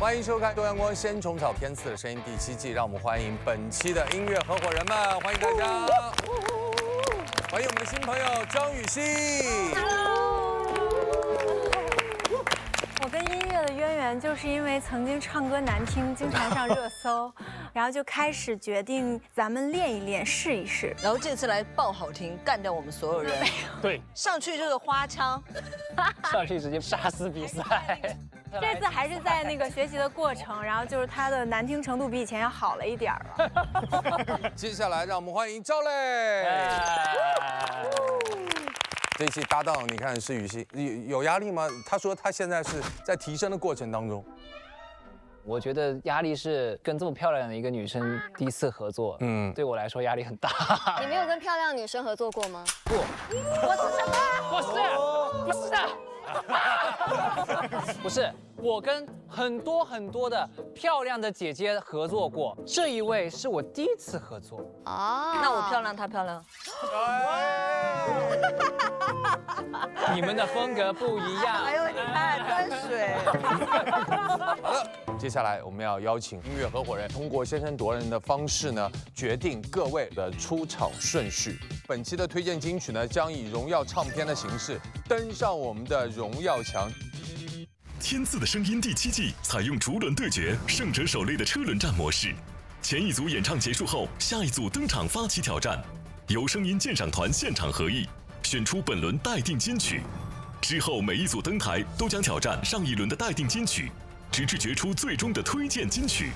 欢迎收看《多阳光先虫草天赐的声音》第7季，让我们欢迎本期的音乐合伙人们，欢迎大家，欢迎我们的新朋友张雨绮。我跟音乐的渊源就是因为曾经唱歌难听，经常上热搜，然后就开始决定咱们练一练，试一试。然后这次来爆好听，干掉我们所有人。对，上去就是花腔，上去直接杀死比赛。这次还是在那个学习的过程，然后就是它的难听程度比以前要好了一点了。接下来让我们欢迎赵雷。这一期搭档，你看是雨欣，有压力吗？他说他现在是在提升的过程当中。我觉得压力是跟这么漂亮的一个女生第一次合作，对我来说压力很大。你没有跟漂亮女生合作过吗？不，我是什么？不是的，不是，我跟很多的漂亮的姐姐合作过，这一位是我第一次合作。啊，那我漂亮，她漂亮。你们的风格不一样。哎呦，你看端水。好的，接下来我们要邀请音乐合伙人通过先声夺人的方式呢，决定各位的出场顺序。本期的推荐金曲呢，将以荣耀唱片的形式登上我们的荣耀墙。天赐的声音第7季采用逐轮对决、胜者首擂的车轮战模式。前一组演唱结束后，下一组登场发起挑战，由声音鉴赏团现场合议，选出本轮待定金曲。之后每一组登台都将挑战上一轮的待定金曲，直至决出最终的推荐金曲。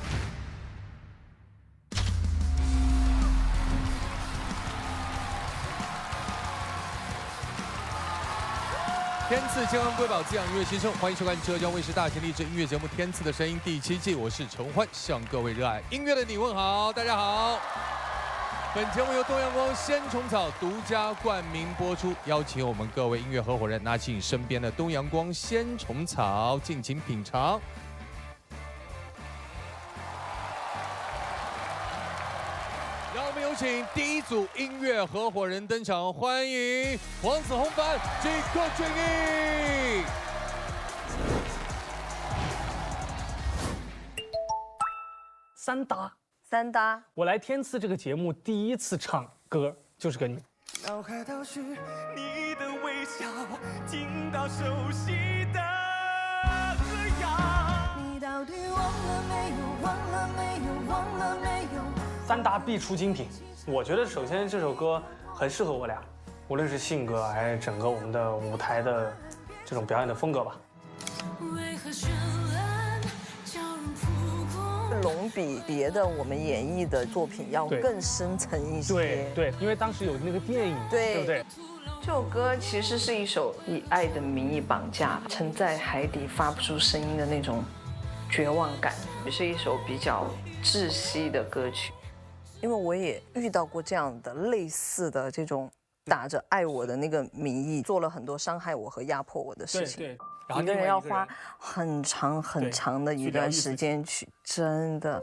天赐健康瑰宝滋养音乐新生，欢迎收看浙江卫视大型励志音乐节目《天赐的声音》第7季，我是陈欢，向各位热爱音乐的你问好，大家好。本节目由东阳光鲜虫草独家冠名播出，邀请我们各位音乐合伙人拿起你身边的东阳光鲜虫草，尽情品尝。让我们有请第一组音乐合伙人登场，欢迎黄子弘凡及郭俊逸。三搭。我来天赐这个节目第一次唱歌就是跟你。脑海都是你的微笑，听到熟悉的歌谣。你到底忘了没有？忘了没有？忘了没有？三搭必出精品。我觉得首先这首歌很适合我俩，无论是性格还是整个我们的舞台的这种表演的风格吧。龙比别的我们演绎的作品要更深层一些。对，因为当时有那个电影，对不对？这首歌其实是一首以爱的名义绑架，沉在海底发不出声音的那种绝望感，也是一首比较窒息的歌曲。因为我也遇到过这样的类似的这种打着爱我的那个名义，做了很多伤害我和压迫我的事情。对，然后一个人要花很长的一段时间去，真的。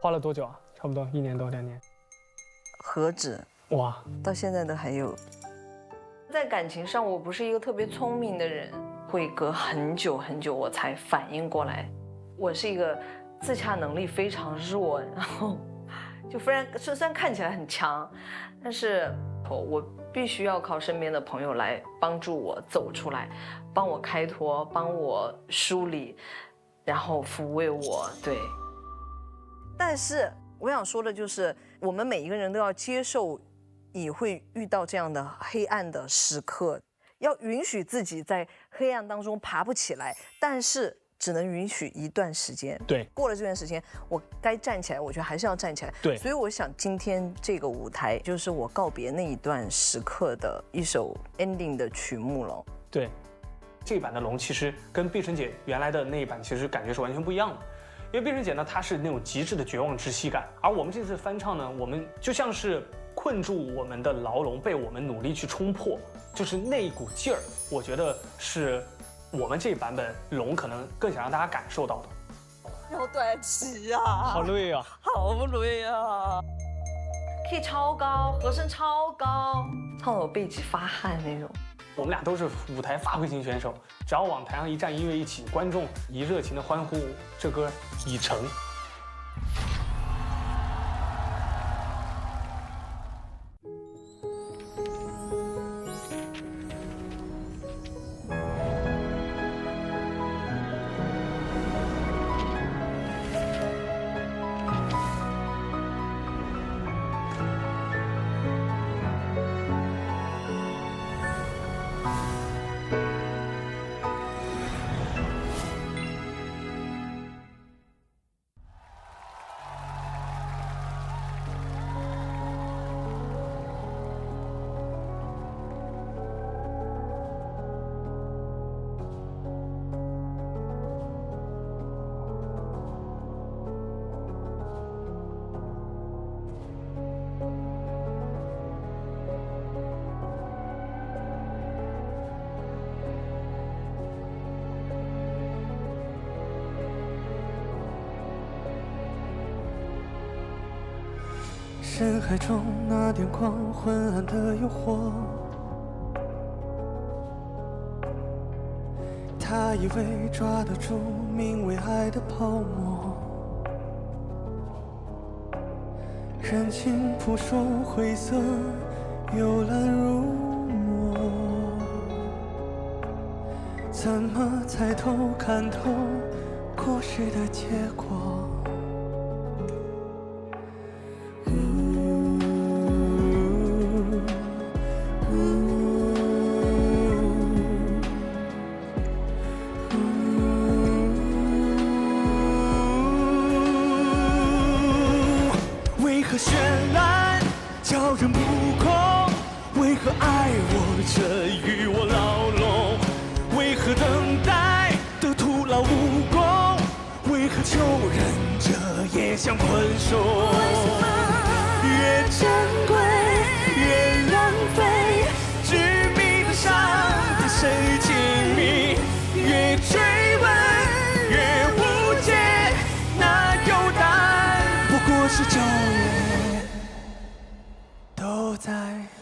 花了多久啊？差不多1年多2年。何止？哇，到现在都还有。在感情上，我不是一个特别聪明的人，会隔很久我才反应过来。我是一个自洽能力非常弱，然后就虽然看起来很强，但是我必须要靠身边的朋友来帮助我走出来，帮我开脱，帮我梳理，然后抚慰我。对。但是我想说的就是，我们每一个人都要接受你会遇到这样的黑暗的时刻，要允许自己在黑暗当中爬不起来，但是只能允许一段时间。对，过了这段时间，我该站起来，我觉得还是要站起来。对，所以我想今天这个舞台就是我告别那一段时刻的一首 ending 的曲目了。对，这一版的龙其实跟碧晨姐原来的那一版其实感觉是完全不一样的。因为碧晨姐呢，她是那种极致的绝望窒息感，而我们这次翻唱呢，我们就像是困住我们的牢笼，被我们努力去冲破，就是那一股劲儿，我觉得是我们这版本龙可能更想让大家感受到的。好短期啊，好累啊，好累啊， key 超高，和声超高，唱得我背脊发汗那种。我们俩都是舞台发挥型选手，只要往台上一站，音乐一起，观众一热情的欢呼，这歌已成。深海中那点光，昏暗的诱惑。他以为抓得住名为爱的泡沫，人情扑朔灰色，幽蓝如墨。怎么猜透看透故事的结果？为何绚烂叫人目空？为何爱我着与我牢笼？为何等待的徒劳无功？为何求人者也像困兽？越珍贵越浪费，致命的伤对谁亲密？越追问越无解，那有答案不过是昼夜都在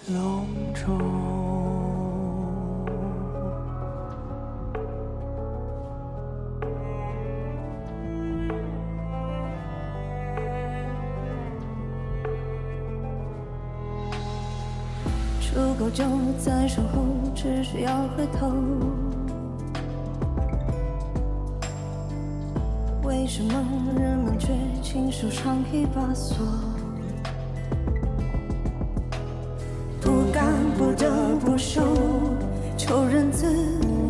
笼中。出口就在身后，只需要回头。为什么人们却亲手上一把锁？不敢不得不受，求人自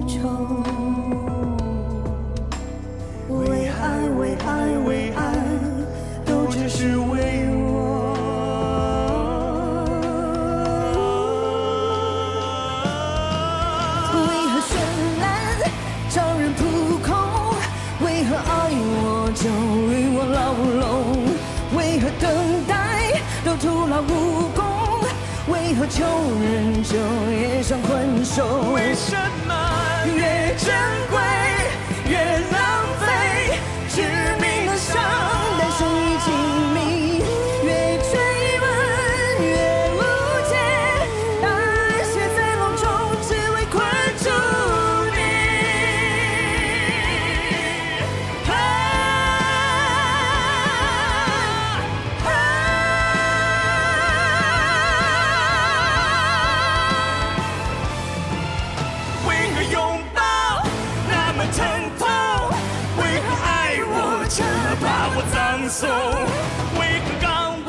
救。为爱为爱为爱，都只是为我。为何爱我就与我牢笼？为何等待都徒劳无功？为何求人就也像困兽？为什么越珍贵越浪费？致命的伤带谁亲密？越追问越无解，答案写在梦中，只为困住。为何港湾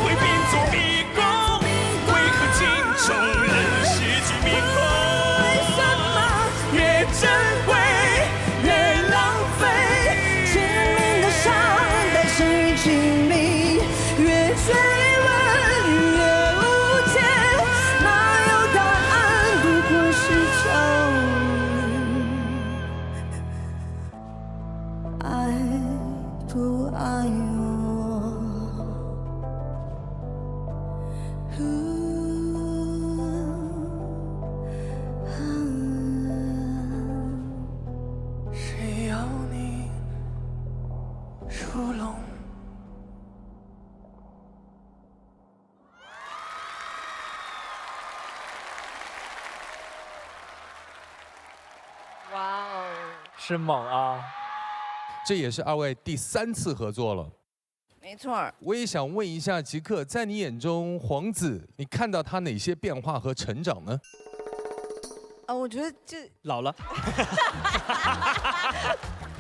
会变作迷宫？为何青虫人失去迷宫？为什么越珍贵越浪费？致命的伤带谁亲密？越追问越无解，哪有答案不过是咒语？爱不爱我？谁要你入笼？是猛啊！这也是2位第3次合作了。没错。我也想问一下吉克，在你眼中黄子，你看到他哪些变化和成长呢？我觉得这老了，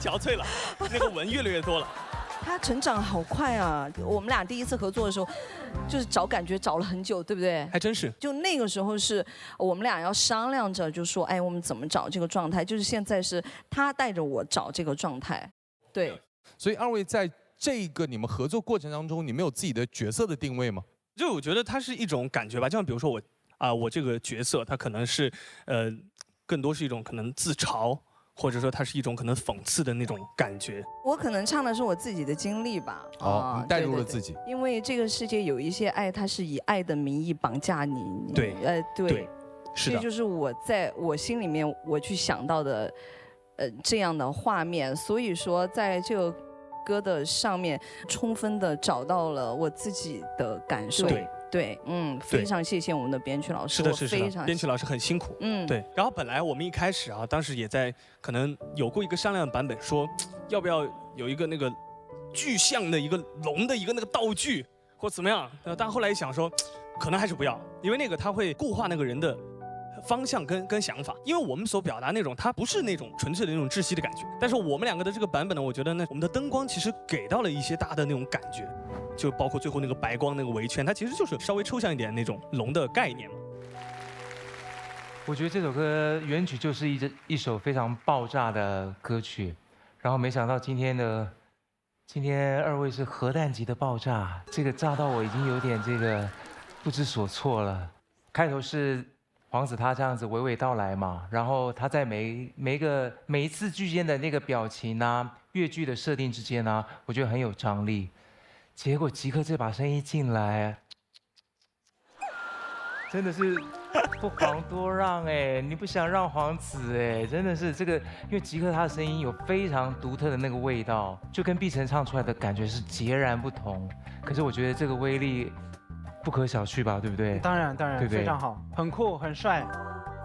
憔悴了，那个纹越来越多了。他成长好快啊！我们俩第一次合作的时候，就是找感觉找了很久，对不对？还真是。就那个时候是我们俩要商量着，就说，哎，我们怎么找这个状态？就是现在是他带着我找这个状态，对。所以2位在这个你们合作过程当中，你们有自己的角色的定位吗？就我觉得它是一种感觉吧，就像比如说我这个角色，它可能是更多是一种可能自嘲。或者说它是一种可能讽刺的那种感觉。我可能唱的是我自己的经历吧。你带入了自己。因为这个世界有一些爱，它是以爱的名义绑架你。对。对。是的。这就是我在我心里面我去想到的，这样的画面。所以说，在这个歌的上面，充分的找到了我自己的感受。对，非常谢谢我们的编曲老师。是的，编曲老师很辛苦。对。然后本来我们一开始当时也在可能有过一个商量的版本，说要不要有一个那个具象的一个龙的一个那个道具，或怎么样。但后来一想说，可能还是不要，因为那个它会固化那个人的方向跟想法。因为我们所表达那种，它不是那种纯粹的那种窒息的感觉。但是我们两个的这个版本呢，我觉得呢，我们的灯光其实给到了一些大的那种感觉。就包括最后那个白光那个围圈，它其实就是稍微抽象一点那种龙的概念嘛。我觉得这首歌原曲就是一首非常爆炸的歌曲，然后没想到今天2位是核弹级的爆炸，这个炸到我已经有点这个不知所措了。开头是黄子他这样子娓娓道来嘛，然后他在每一次句间的那个表情啊、乐句的设定之间啊，我觉得很有张力。结果吉克这把声音进来，真的是不遑多让哎！你不想让黄子哎，真的是这个，因为吉克他的声音有非常独特的那个味道，就跟碧晨唱出来的感觉是截然不同。可是我觉得这个威力不可小觑吧，对不对？当然，对非常好，很酷很帅。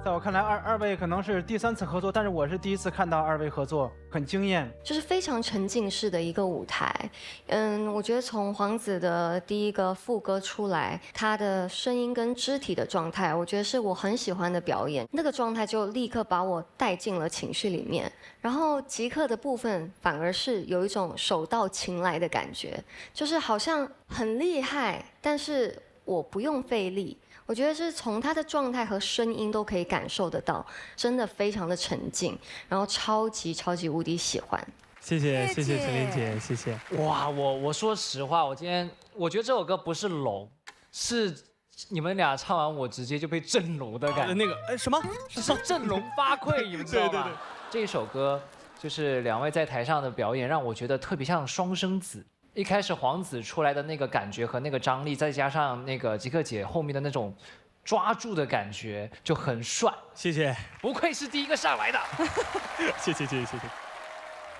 在我看来，二位可能是第3次合作，但是我是第1次看到2位合作，很惊艳。就是非常沉浸式的一个舞台。我觉得从黄子的第一个副歌出来，他的声音跟肢体的状态，我觉得是我很喜欢的表演。那个状态就立刻把我带进了情绪里面。然后吉克的部分反而是有一种手到擒来的感觉，就是好像很厉害，但是我不用费力。我觉得是从他的状态和声音都可以感受得到，真的非常的沉静，然后超级无敌喜欢。谢谢陈琳姐，谢谢。哇，我说实话，我觉得这首歌不是龙，是你们俩唱完我直接就被震聋的感觉。那个什么？是振聋发聩，你们知道吗？对。这一首歌就是2位在台上的表演，让我觉得特别像双生子。一开始黄子出来的那个感觉和那个张力，再加上那个吉克姐后面的那种抓住的感觉，就很帅。谢谢，不愧是第一个上来的。谢谢。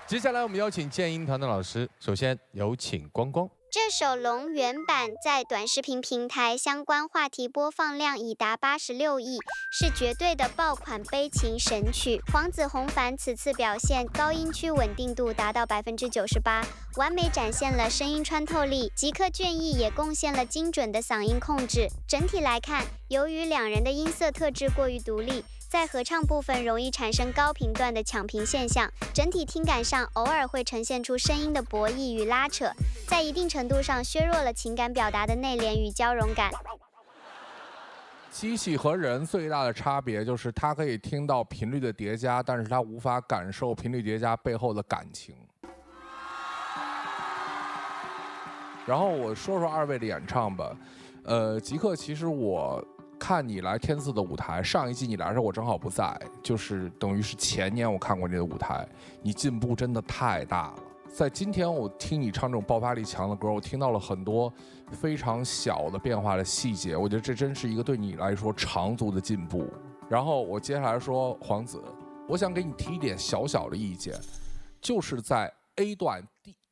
接下来我们邀请建音团的老师，首先有请光光。这首《龙》原版在短视频平台相关话题播放量已达86亿，是绝对的爆款悲情神曲。黄子弘凡此次表现高音区稳定度达到98%，完美展现了声音穿透力。吉克隽逸也贡献了精准的嗓音控制。整体来看，由于2人的音色特质过于独立，在合唱部分容易产生高频段的抢屏现象，整体听感上偶尔会呈现出声音的博弈与拉扯，在一定程度上削弱了情感表达的内敛与交融感。机器和人最大的差别就是它可以听到频率的叠加，但是它无法感受频率叠加背后的感情。然后我说说2位的演唱吧。吉克，其实我看你来天赐的舞台，上一季你来的时候我正好不在，就是等于是前年我看过你的舞台，你进步真的太大了。在今天我听你唱这种爆发力强的歌，我听到了很多非常小的变化的细节，我觉得这真是一个对你来说长足的进步。然后我接下来说黄子，我想给你提一点小小的意见，就是在 A 段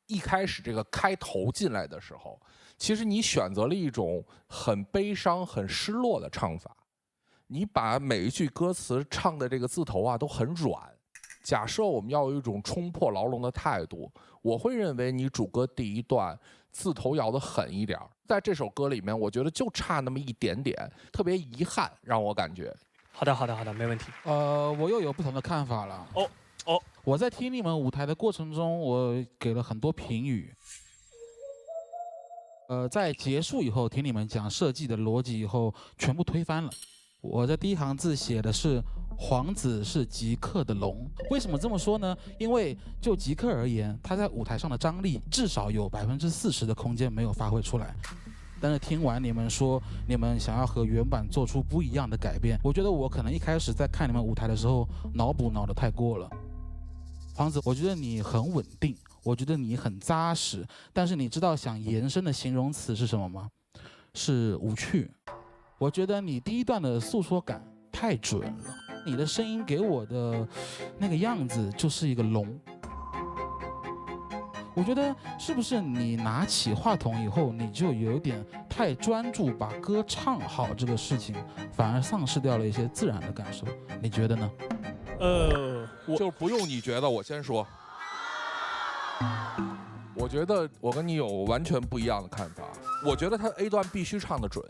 一开始这个开头进来的时候，其实你选择了一种很悲伤、很失落的唱法，你把每一句歌词唱的这个字头啊都很软，假设我们要有一种冲破牢笼的态度，我会认为你主歌第一段字头咬得狠一点，在这首歌里面，我觉得就差那么一点点，特别遗憾，让我感觉。好的，好的，好的，没问题。我又有不同的看法了。我在听你们舞台的过程中，我给了很多评语。在结束以后，听你们讲设计的逻辑以后，全部推翻了。我在第一行字写的是皇子是极客的龙，为什么这么说呢？因为就极客而言，他在舞台上的张力至少有40%的空间没有发挥出来。但是听完你们说你们想要和原版做出不一样的改变，我觉得我可能一开始在看你们舞台的时候脑补脑得太过了。皇子，我觉得你很稳定，我觉得你很扎实，但是你知道想延伸的形容词是什么吗？是无趣。我觉得你第一段的诉说感太准了，你的声音给我的那个样子就是一个龙。我觉得是不是你拿起话筒以后，你就有点太专注把歌唱好这个事情，反而丧失掉了一些自然的感受？你觉得呢？就不用你觉得，我先说。我觉得我跟你有完全不一样的看法。我觉得他 A 段必须唱得准，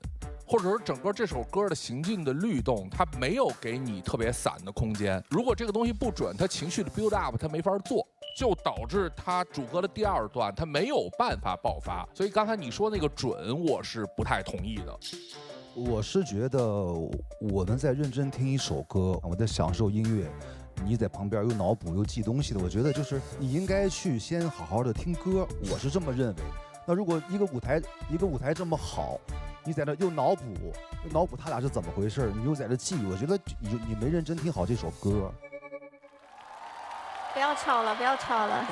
或者说整个这首歌的行进的律动，它没有给你特别散的空间。如果这个东西不准，它情绪的 build up 它没法做，就导致它主歌的第二段它没有办法爆发。所以刚才你说那个准，我是不太同意的。我是觉得我们在认真听一首歌，我在享受音乐，你在旁边又脑补又记东西的，我觉得就是你应该去先好好的听歌，我是这么认为。那如果一个舞台这么好，你在那又脑补他俩是怎么回事，你又在这记，我觉得你没认真听好这首歌。不要吵了，不要吵了。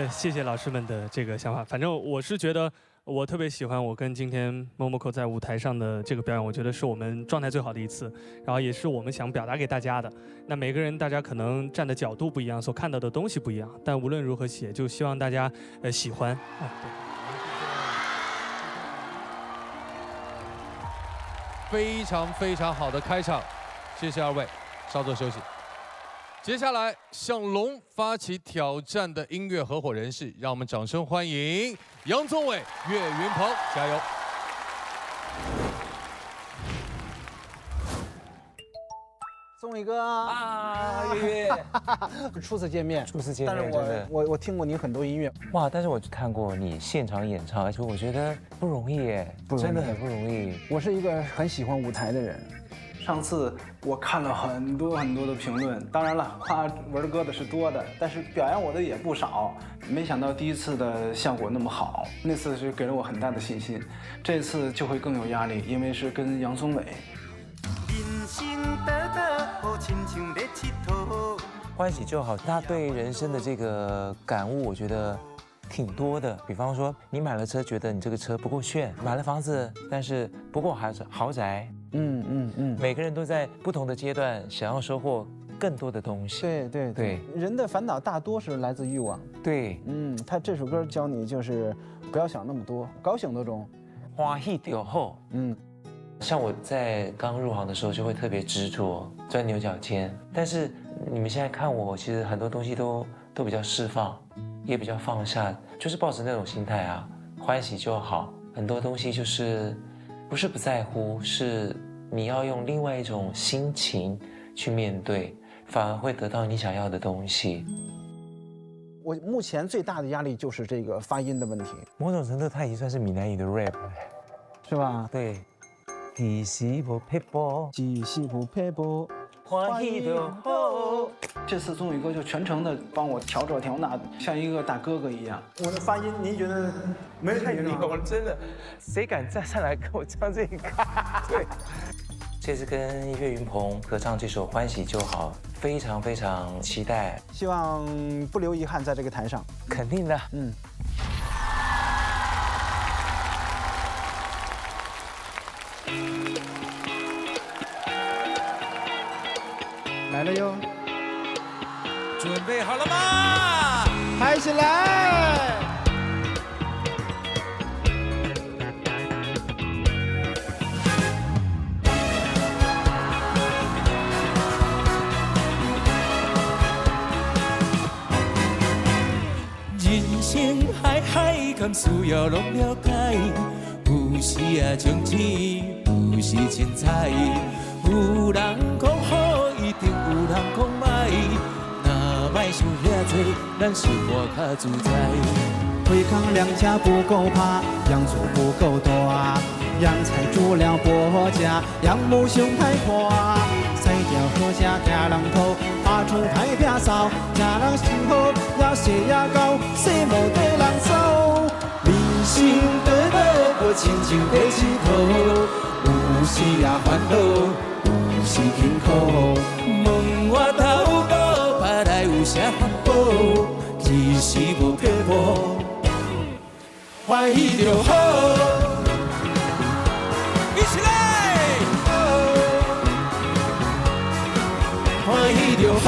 谢谢老师们的这个想法。反正我是觉得，我特别喜欢我跟今天 Momoko 在舞台上的这个表演，我觉得是我们状态最好的一次，然后也是我们想表达给大家的。那每个人大家可能站的角度不一样，所看到的东西不一样，但无论如何写，就希望大家喜欢。对。非常非常好的开场，谢谢二位，稍作休息。接下来向龙发起挑战的音乐合伙人是，让我们掌声欢迎杨宗纬、岳云鹏，加油！宗纬哥啊，岳岳，初次见面，但是我听过你很多音乐，哇！但是我看过你现场演唱，而且我觉得不容易耶，真的很不容易。我是一个很喜欢舞台的人。上次我看了很多的评论，当然了，夸文哥的是多的，但是表扬我的也不少。没想到第一次的效果那么好，那次是给了我很大的信心，这次就会更有压力，因为是跟杨宗纬。欢喜就好，他对人生的这个感悟，我觉得挺多的。比方说，你买了车，觉得你这个车不够炫；买了房子，但是不够豪宅。每个人都在不同的阶段想要收获更多的东西。对，人的烦恼大多是来自欲望。对，他这首歌教你就是不要想那么多，高兴多中，欢喜就好。像我在刚入行的时候就会特别执着，钻牛角尖。但是你们现在看我，其实很多东西都比较释放，也比较放下，就是抱着那种心态啊，欢喜就好。很多东西就是不是不在乎，是你要用另外一种心情去面对，反而会得到你想要的东西。我目前最大的压力就是这个发音的问题。某种程度，它已经算是闽南语的 rap， 是吧？对。只是不配播，欢喜就好。这次宗纬哥就全程的帮我调这调那，像一个大哥哥一样。我的发音，您觉得没太牛？我真的，谁敢站上来跟我唱这个？对。这次跟岳云鹏合唱这首《欢喜就好》，非常非常期待。希望不留遗憾在这个台上。肯定的。来了哟！准备好了吗？拍起来！人生海海，敢需要拢了解。有时啊情深，有时凊彩。有人讲好，一定有人讲歹。若莫想遐多，咱生活较自在。回康两家不够怕，养猪不够大，养菜煮了不好吃，养母熊太夸。赛掉好吃家人头，打出太撇扫，家人幸福要血压高，谁无对人走？人生短短，我亲像在佚佗，有时啊烦恼，有时辛苦。问我头脑，别来有啥法宝？其实无撇步。欢喜就好，一起来！欢喜就好，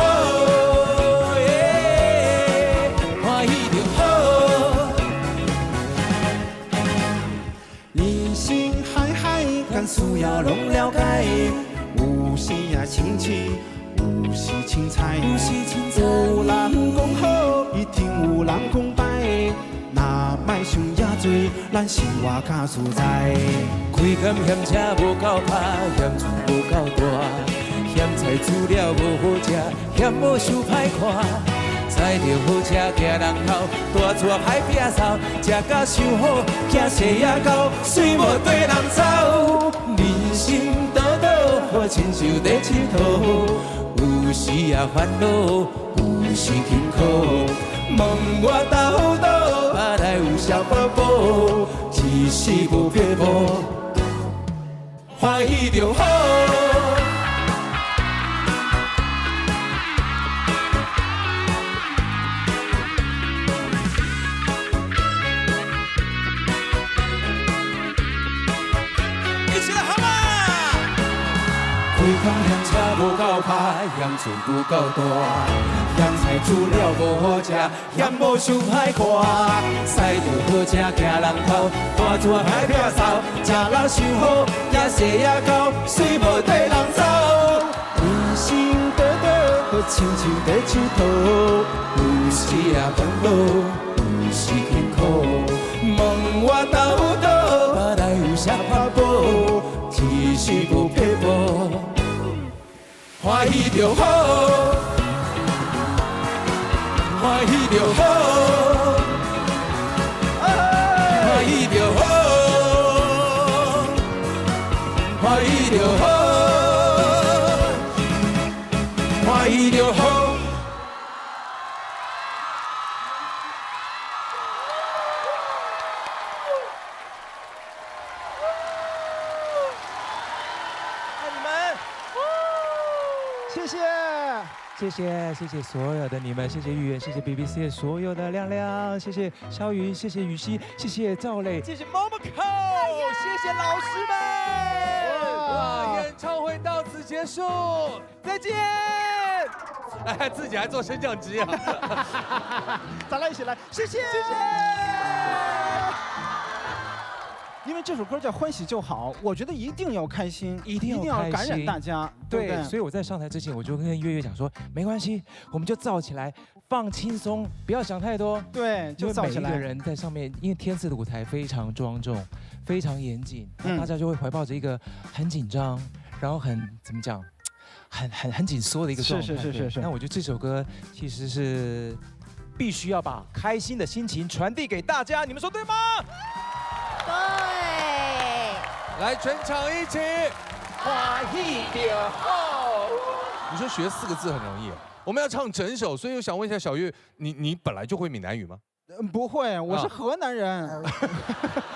欢喜就好。人生海海，敢需要拢了解。有时啊亲切，有时凊彩。有人讲好，一定有人讲歹。若莫想遐多，咱生活较自在。开工嫌车无够拍，嫌厝无够大，嫌菜煮了无好食，嫌某想歹看。载着好车行人头，大车歹摒扫，食甲伤好，惊血压高，水无对人走。人生道道，好亲像在佚佗，有时啊烦恼，有时辛苦。问我斗倒，别来有啥法宝？其实无撇步，欢喜就好。一起来好吗？开工嫌车无够拍，嫌厝不够大。养菜煮了无好食，嫌某想歹看。赛着好车行人头，大车歹摒扫，食了伤好，也血压高，水无对人走。人生短短，好亲像在佚佗，有时啊烦恼，有时辛苦。问我斗倒，别来有啥法宝？其实无撇步，欢喜就好。欢喜就好，欢喜就好，欢喜就好，欢喜就好。爱你们，谢谢。谢谢所有的你们，谢谢玉圆，谢谢 BBC 所有的亮亮，谢谢肖云，谢谢雨熙，谢谢赵磊，谢谢 Momoco， 谢谢老师们。哇，演唱会到此结束，再见。哎，自己还做升降机啊！咱俩一起来，谢谢，谢谢。因为这首歌叫《欢喜就好》，我觉得一定要开心，一定要感染大家。对，所以我在上台之前，我就跟月月讲说，没关系，我们就燥起来，放轻松，不要想太多。对，就燥起来。每一个人在上面，因为天赐的舞台非常庄重，非常严谨，大家就会怀抱着一个很紧张，然后很怎么讲，很紧缩的一个状态。是。那我觉得这首歌其实是必须要把开心的心情传递给大家，你们说对吗？对，来全场一起，欢喜就好。你说学4个字很容易，我们要唱整首，所以我想问一下小月，你本来就会闽南语吗？不会，我是河南人。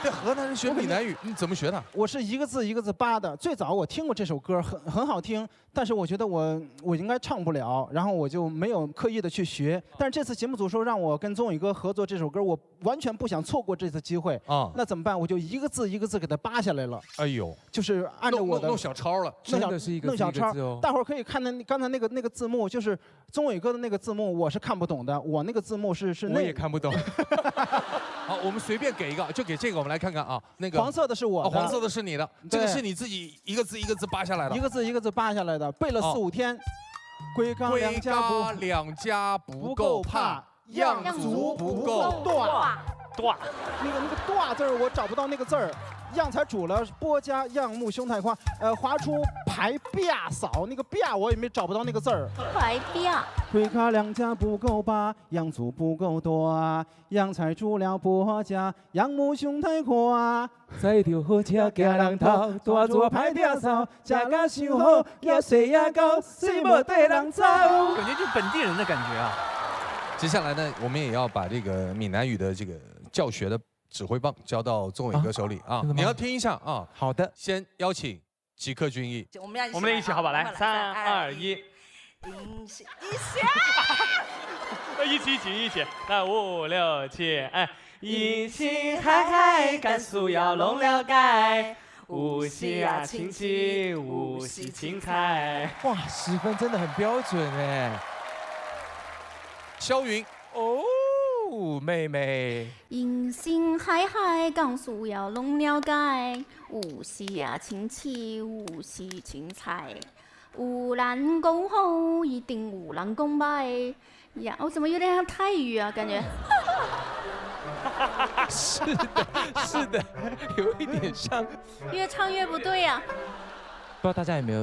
对，河南人学闽南语，你怎么学的？我是一个字一个字扒的。最早我听过这首歌，很好听，但是我觉得我应该唱不了，然后我就没有刻意的去学。但是这次节目组说让我跟宗伟哥合作这首歌，我完全不想错过这次机会啊。那怎么办？我就一个字一个字给它扒下来了。哎呦，就是按照我的弄小抄了，真的是一个字一个字哦。大伙儿可以看到刚才那个字幕，就是宗伟哥的那个字幕，我是看不懂的，我那个字幕是我也看不懂。好，我们随便给一个，就给这个，我们来看看啊。那个黄色的是我的，黄色的是你的，这个是你自己一个字一个字扒下来的，一个字一个字扒下来的，背了4、5天。龟缸两家不够怕，样足不够大。那个大字儿我找不到那个字儿。样才煮了，波加样目胸太夸，划出排啪扫，那个啪我也找不到那个字儿。排啪。推卡两家不够八，样足不够多，样才煮了波加样目胸太夸。再丢好吃加人头，大做排啪扫，加个上好，也水也高，水无对人走。感觉就本地人的感觉啊。接下来呢，我们也要把这个闽南语的这个教学的指挥棒交到宗伟哥手里啊！你要听一下啊。好的，先邀请吉克隽逸。我们一起好吧，来，3、2、1，一起，来5、6、7，哎，一起嗨嗨，甘肃要弄了解，无锡啊亲戚，无锡青菜。哇，10分真的很标准哎。肖云。哦，妹妹。迎新嗨嗨，江苏要弄了解，无锡啊亲戚，无锡青菜。无人讲好，一定无人讲歹。呀，我怎么有点像泰语啊？感觉。是的，有一点像。越唱越不对呀。不知道大家有没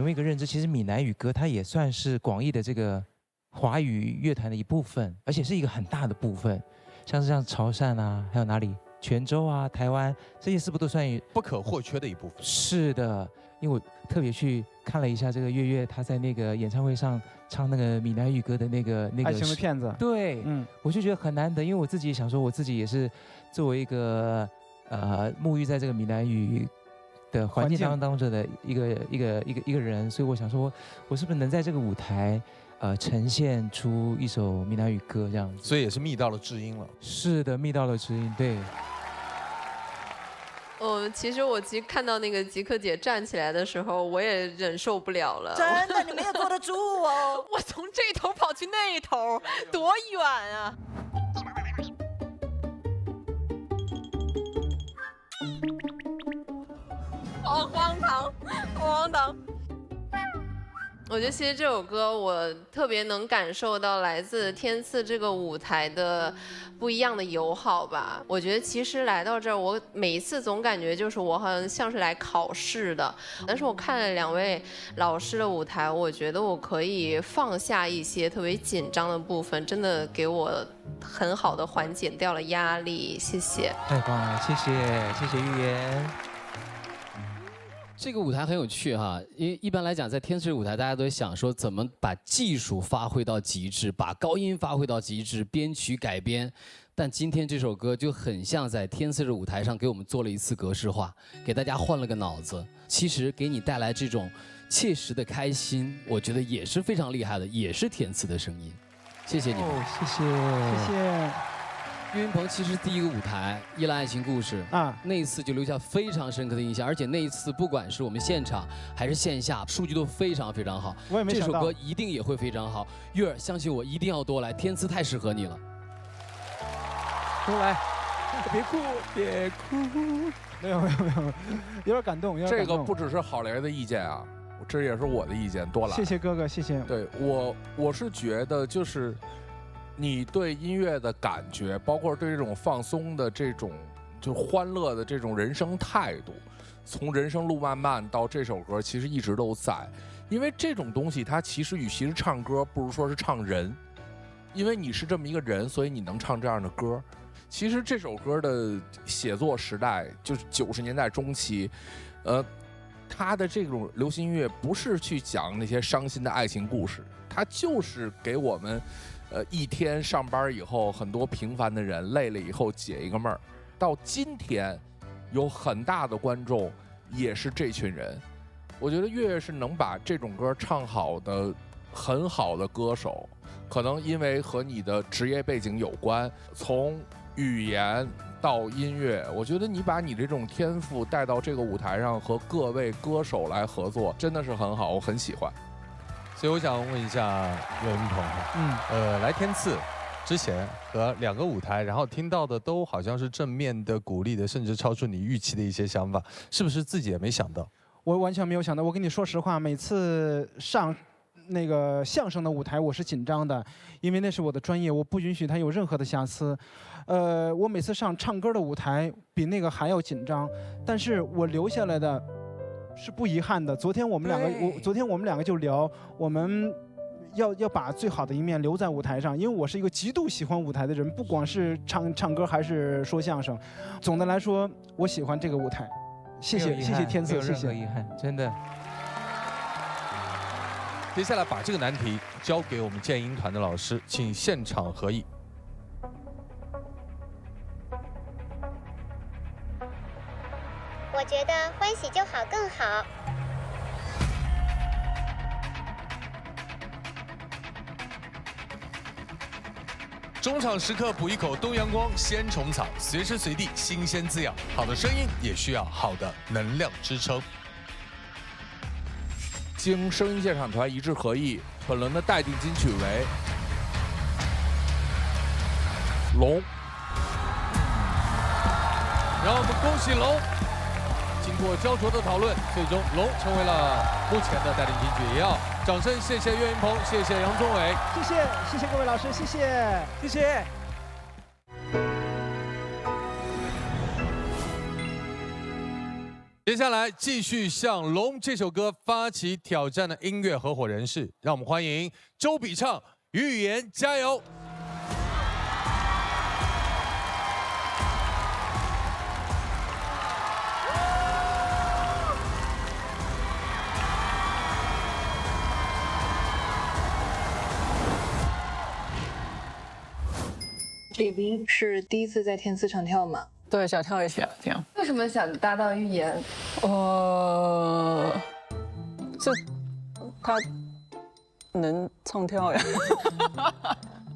有一个认知，其实闽南语歌它也算是广义的这个华语乐坛的一部分，而且是一个很大的部分，像潮汕啊，还有哪里泉州啊、台湾这些是不是都算于不可或缺的一部分？是的，因为我特别去看了一下这个月月他在那个演唱会上唱那个闽南语歌的那个爱情的骗子。对，我就觉得很难得，因为我自己想说，我自己也是作为一个沐浴在这个闽南语的环境当中的一个人，所以我想说，我是不是能在这个舞台呈现出一首闽南语歌这样子？所以也是觅到了知音了。是的，觅到了知音，对。其实我看到那个吉克姐站起来的时候，我也忍受不了了。真的，你没有坐得住哦！我从这头跑去那头，多远啊！好荒唐，好荒唐。我觉得其实这首歌我特别能感受到来自天赐这个舞台的不一样的友好吧。我觉得其实来到这儿，我每一次总感觉就是我好像是来考试的，但是我看了2位老师的舞台，我觉得我可以放下一些特别紧张的部分，真的给我很好的缓解掉了压力。谢谢，太棒了，谢谢玉妍。这个舞台很有趣哈，因为一般来讲，在天赐舞台，大家都想说怎么把技术发挥到极致，把高音发挥到极致，编曲改编。但今天这首歌就很像在天赐的舞台上给我们做了一次格式化，给大家换了个脑子。其实给你带来这种切实的开心，我觉得也是非常厉害的，也是天赐的声音。谢谢你们，谢谢。岳云鹏其实第一个舞台《依赖爱情故事》啊，那一次就留下非常深刻的印象，而且那一次不管是我们现场还是线下，数据都非常非常好。我也没想到这首歌一定也会非常好。月儿，相信我，一定要多来，天赐太适合你了。多来，别哭，别哭。没有，有点感动，有点感动。这个不只是郝蕾的意见啊，这也是我的意见，多来。谢谢哥哥，谢谢。对我是觉得就是。你对音乐的感觉，包括对这种放松的这种就欢乐的这种人生态度，从人生路漫漫到这首歌，其实一直都在。因为这种东西，它其实与其是唱歌，不如说是唱人。因为你是这么一个人，所以你能唱这样的歌。其实这首歌的写作时代就是90年代中期，它的这种流行音乐不是去讲那些伤心的爱情故事，它就是给我们。一天上班以后，很多平凡的人累了以后解一个闷儿。到今天，有很大的观众也是这群人。我觉得月月是能把这种歌唱好的很好的歌手，可能因为和你的职业背景有关，从语言到音乐，我觉得你把你这种天赋带到这个舞台上，和各位歌手来合作，真的是很好，我很喜欢。所以我想问一下岳云鹏，来天赐之前和2个舞台，然后听到的都好像是正面的、鼓励的，甚至超出你预期的一些想法，是不是自己也没想到？我完全没有想到。我跟你说实话，每次上那个相声的舞台，我是紧张的，因为那是我的专业，我不允许它有任何的瑕疵。我每次上唱歌的舞台比那个还要紧张，但是我留下来的是不遗憾的。昨天我们两个就聊，我们要把最好的一面留在舞台上，因为我是一个极度喜欢舞台的人，不光是唱歌还是说相声。总的来说，我喜欢这个舞台。谢谢天赐，谢谢。遗憾，真的。接下来把这个难题交给我们建音团的老师，请现场合议。我觉得欢喜就好更好。中场时刻补一口东阳光鲜虫草，随时随地新鲜滋养。好的声音也需要好的能量支撑。经声音现场团一致合议，本轮的待定金曲为《龙》。让我们恭喜龙！经过焦灼的讨论，最终龙成为了目前的待定金曲。也要掌声谢谢岳云鹏，谢谢杨宗纬，谢谢各位老师，谢谢。接下来继续向《龙》这首歌发起挑战的音乐合伙人是，让我们欢迎周笔畅、于语言，加油！李斌是第一次在天赐唱跳吗？对，想跳一下，这样。为什么想搭到预言？是他能唱跳呀。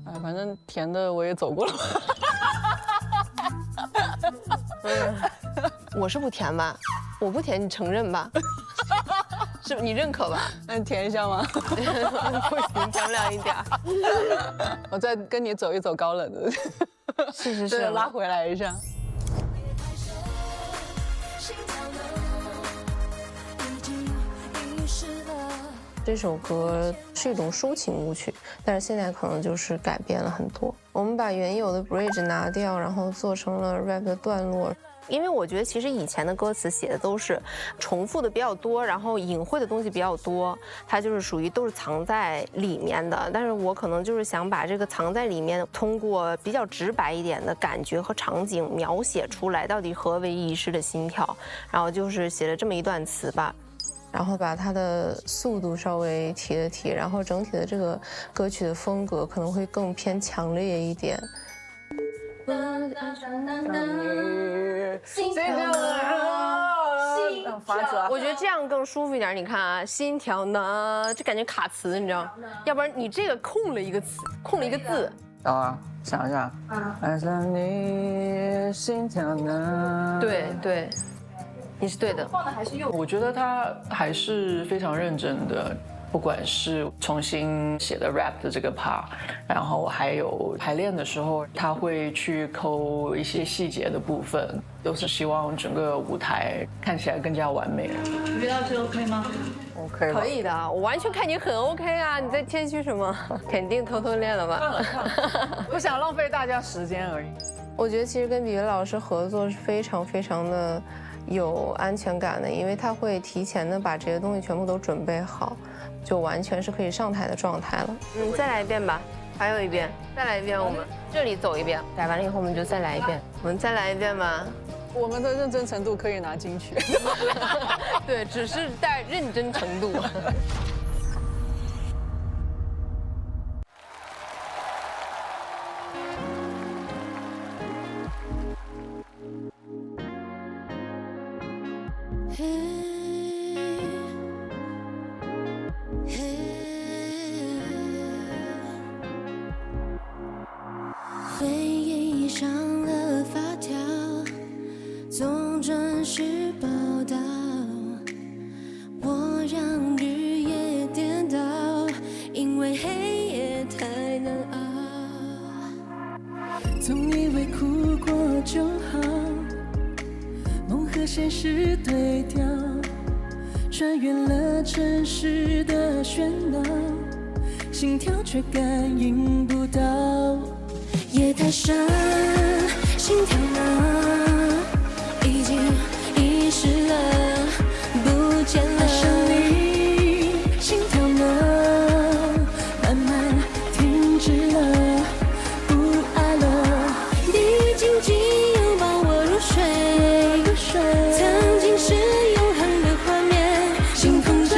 哎，反正甜的我也走过了。我是不甜吧？我不甜，你承认吧？是你认可吧？那你甜一下吗？不行，甜不了一点。我再跟你走一走高冷的。是，对，拉回来一下。这首歌是一种抒情舞曲，但是现在可能就是改变了很多。我们把原有的 bridge 拿掉，然后做成了 rap 的段落。因为我觉得其实以前的歌词写的都是重复的比较多，然后隐晦的东西比较多，它就是属于都是藏在里面的。但是我可能就是想把这个藏在里面，通过比较直白一点的感觉和场景描写出来，到底何为遗失的心跳。然后就是写了这么一段词吧。然后把它的速度稍微提了提，然后整体的这个歌曲的风格可能会更偏强烈一点。我觉得这样更舒服一点。你看啊，心跳呢，就感觉卡词，你知道？要不然你这个空了一个词，空了一个字。等啊，想一下。爱上你，心跳呢？对。你是对的，放的还是用。我觉得他还是非常认真的，不管是重新写的 rap 的这个 part， 然后还有排练的时候，他会去抠一些细节的部分，都是希望整个舞台看起来更加完美。你觉得这 OK 吗 ？OK， 可以的，我完全看你很 OK 啊！你在谦虚什么？肯定偷偷练了吧？看了，不想浪费大家时间而已。我觉得其实跟比约老师合作是非常的有安全感的，因为他会提前的把这些东西全部都准备好，就完全是可以上台的状态了。再来一遍吧，还有一遍，再来一遍，我们这里走一遍，改完了以后我们就再来一遍，我们再来一遍吧。我们的认真程度可以拿金曲。对，只是带认真程度。回忆上了发条，总准时报道，我让日夜颠倒，因为黑夜太难熬。总以为哭过就好，梦和现实对调，穿越了城市的喧闹。心跳却感应不到。夜太深，心跳呢，已经遗失了，不见了。爱上你，心跳呢，慢慢停止了，不爱了。你紧紧拥抱我入睡，曾经是永恒的画面，心痛着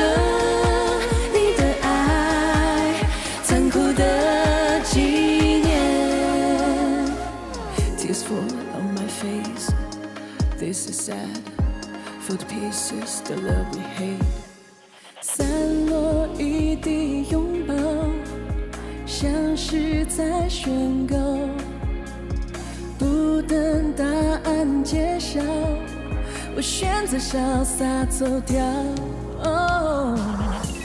你的爱，残酷的纪念。Tears fall on my face, this is sad, for the pieces the love we hate. 散落一地拥抱，像是在宣告，不等答案揭晓，我选择潇洒走掉。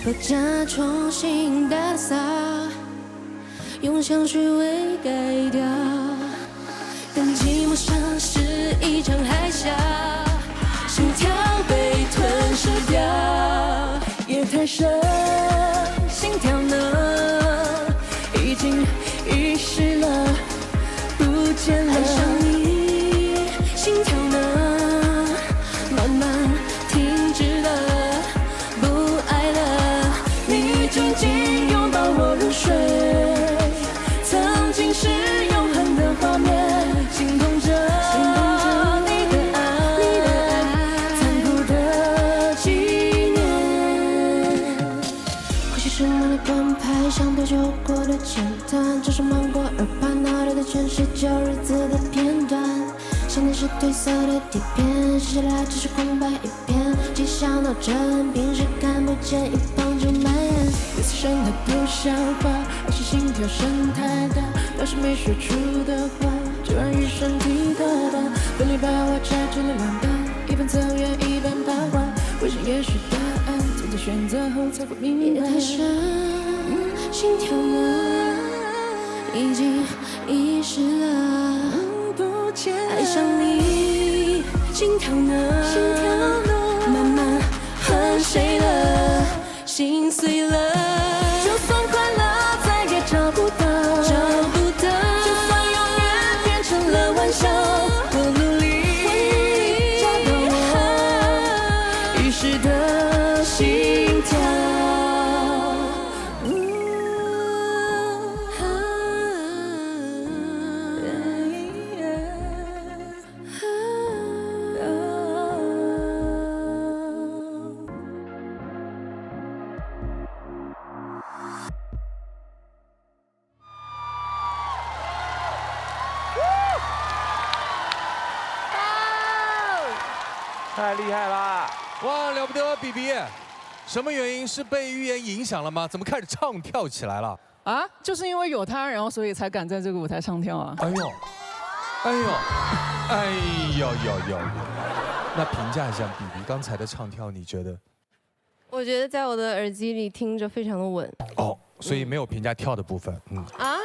把假重新打扫，用香水味改掉，但寂寞像是一场海啸，心跳被吞噬掉。夜太深，心跳呢，已经遗失了，不见了。爱上你，心跳呢，慢慢停止了，不爱了。你紧紧拥抱我入睡，曾经是永恒的画面，心痛着你的爱，残酷的纪念。呼吸声满了关牌，像多久过的简单，这是芒果耳畔，脑袋的全是旧日子的片段，想念是褪色的底片，写下来只是空白一片，既想到真，平时看不见，一碰就蔓延。每次声带不像话，还是心跳声太大，当时没说出的话，就让余生替他吧。分离把我拆成了两半，一半走远，一半彷徨。我想也许答案总在选择后才会明白。夜太深，心跳呢，已经遗失了，不见了。爱上你，心跳呢，慢慢和谁了，心碎了。就算快乐再也找不到，就算永远变成了玩笑，我努力找到我遗失的心跳。太厉害啦！哇，了不得，比比，什么原因？是被预言影响了吗？怎么开始唱跳起来了？啊，就是因为有他，然后所以才敢在这个舞台唱跳啊！哎呦，哎呦，哎呦呦呦！那评价一下比比刚才的唱跳，你觉得？我觉得在我的耳机里听着非常的稳。哦，所以没有评价跳的部分，啊？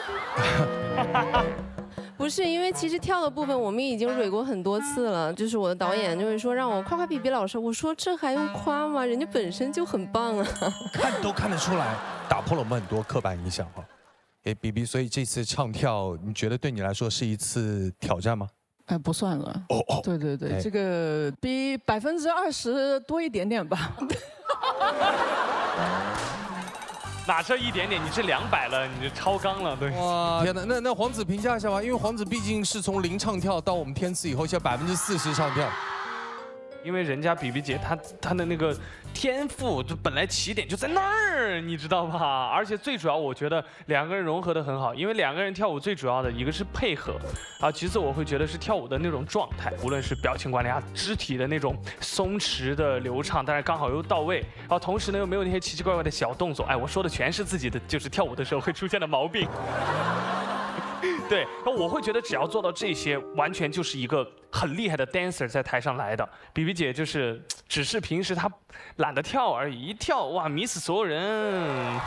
不是，因为其实跳的部分我们已经蕊过很多次了，就是我的导演就会说让我夸夸比比老师，我说这还用夸吗？人家本身就很棒啊。都看得出来，打破了我们很多刻板印象哈。比比，所以这次唱跳，你觉得对你来说是一次挑战吗？哎，不算了。哦，对对对，这个比20%多一点点吧。哪这一点点，你是200了，你这超纲了，对。哇，天哪，那黄子评价一下吧，因为黄子毕竟是从0唱跳到我们天赐以后，现在40%唱跳。因为人家比比姐她的那个天赋，就本来起点就在那儿，你知道吧？而且最主要，我觉得两个人融合得很好，因为两个人跳舞最主要的一个是配合，啊，其次我会觉得是跳舞的那种状态，无论是表情管理啊、肢体的那种松弛的流畅，但是刚好又到位，然后同时呢又没有那些奇奇怪怪的小动作，哎，我说的全是自己的，就是跳舞的时候会出现的毛病。对，那我会觉得只要做到这些，完全就是一个很厉害的 dancer 在台上来的。比比姐就是只是平时她懒得跳而已，一跳哇迷死所有人，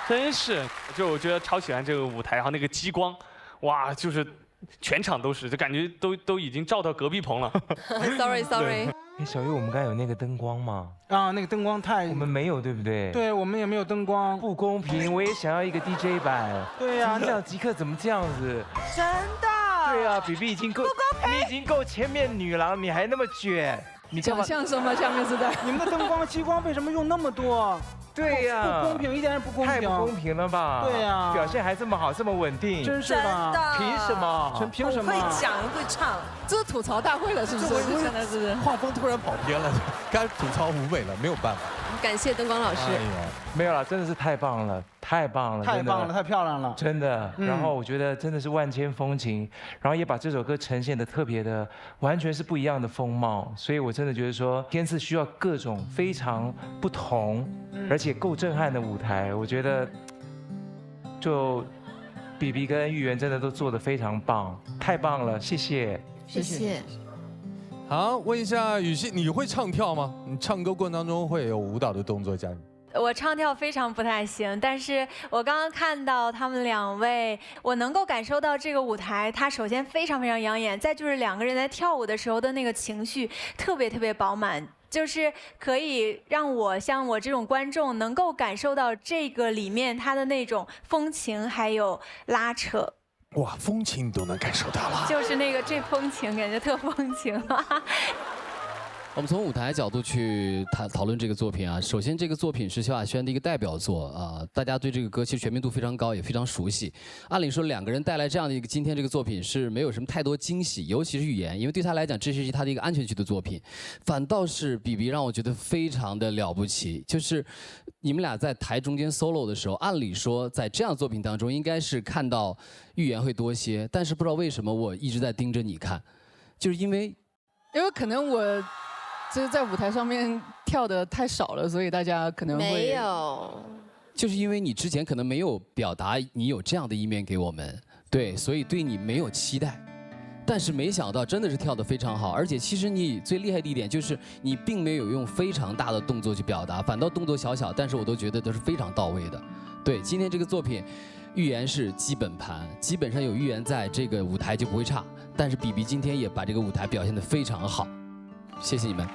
真是。就我觉得超喜欢这个舞台，然后那个激光，哇，就是全场都是，就感觉都已经照到隔壁棚了。Sorry。哎，小玉，我们刚才有那个灯光吗？啊，那个灯光我们没有，对不对？对，我们也没有灯光，不公平。我也想要一个 DJ 版。对呀，这样即刻怎么这样子？真的？对啊，BB 已经够，你已经够千面女郎，你还那么卷，你讲相声吗？下面是在你们的灯光激光为什么用那么多？对呀，不公平，一点也不公平，太不公平了吧？对呀，表现还这么好，这么稳定，真是的，凭什么？凭什么？会讲会唱，这是吐槽大会了，是不是？现在是画风突然跑偏了，该吐槽舞美了，没有办法。感谢灯光老师。没有了，真的是太棒了，太棒了，太棒了，太漂亮了，真的。然后我觉得真的是万千风情，然后也把这首歌呈现的特别的，完全是不一样的风貌。所以我真的觉得说，天赐需要各种非常不同，而且够震撼的舞台。我觉得，就BB跟玉圆真的都做得非常棒，太棒了，谢谢，谢谢。好，问一下雨欣，你会唱跳吗？你唱歌过程当中会有舞蹈的动作加入？我唱跳非常不太行，但是我刚刚看到他们两位，我能够感受到这个舞台，它首先非常非常养眼，再就是两个人在跳舞的时候的那个情绪特别特别饱满，就是可以让我像我这种观众能够感受到这个里面它的那种风情还有拉扯。哇，风情你都能感受到了，就是那个这风情，感觉特风情。我们从舞台角度去讨论这个作品啊，首先这个作品是萧亚轩的一个代表作啊，大家对这个歌其实全面度非常高，也非常熟悉。按理说两个人带来这样的一个今天这个作品是没有什么太多惊喜，尤其是预言，因为对他来讲这是他的一个安全区的作品，反倒是BB让我觉得非常的了不起，就是你们俩在台中间 solo 的时候，按理说在这样的作品当中应该是看到预言会多些，但是不知道为什么我一直在盯着你看，就是因为可能我。就是在舞台上面跳的太少了，所以大家可能会没有，就是因为你之前可能没有表达你有这样的一面给我们，对，所以对你没有期待，但是没想到真的是跳得非常好，而且其实你最厉害的一点就是你并没有用非常大的动作去表达，反倒动作小小，但是我都觉得都是非常到位的。对，今天这个作品，预言是基本盘，基本上有预言在这个舞台就不会差，但是BB今天也把这个舞台表现得非常好。谢谢你们。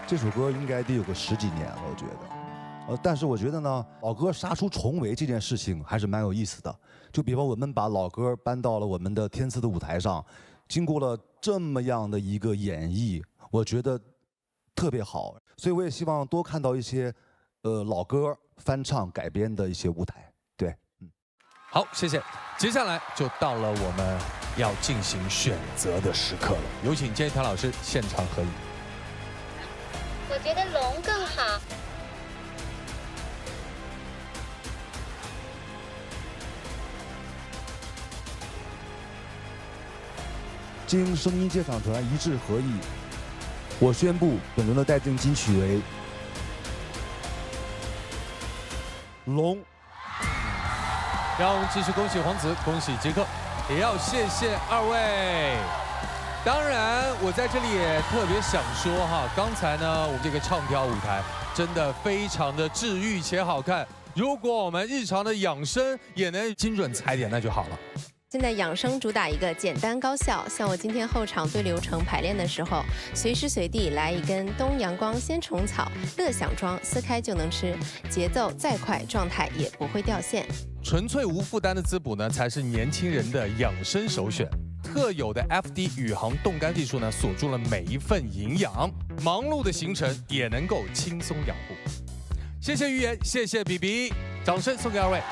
这首歌应该得有个10几年了，我觉得。但是我觉得呢，老歌杀出重围这件事情还是蛮有意思的。就比方我们把老歌搬到了我们的天赐的舞台上，经过了这么样的一个演绎，我觉得特别好。所以我也希望多看到一些老歌翻唱改编的一些舞台。对，好，谢谢。接下来就到了我们要进行选择的时刻了，有请建一条老师现场合影。我觉得龙更好。经声音鉴赏团一致合议，我宣布本轮的待定金曲为《龙》。让我们继续恭喜黄子，恭喜杰克，也要谢谢二位。当然，我在这里也特别想说哈，刚才呢，我们这个唱跳舞台真的非常的治愈且好看。如果我们日常的养生也能精准踩点，那就好了。现在养生主打一个简单高效，像我今天后场对流程排练的时候，随时随地来一根东阳光鲜虫草，乐享装撕开就能吃，节奏再快，状态也不会掉线。纯粹无负担的滋补呢，才是年轻人的养生首选。特有的 FD 宇航冻干技术呢，锁住了每一份营养，忙碌的行程也能够轻松养护。谢谢预言，谢谢 BB， 掌声送给二位。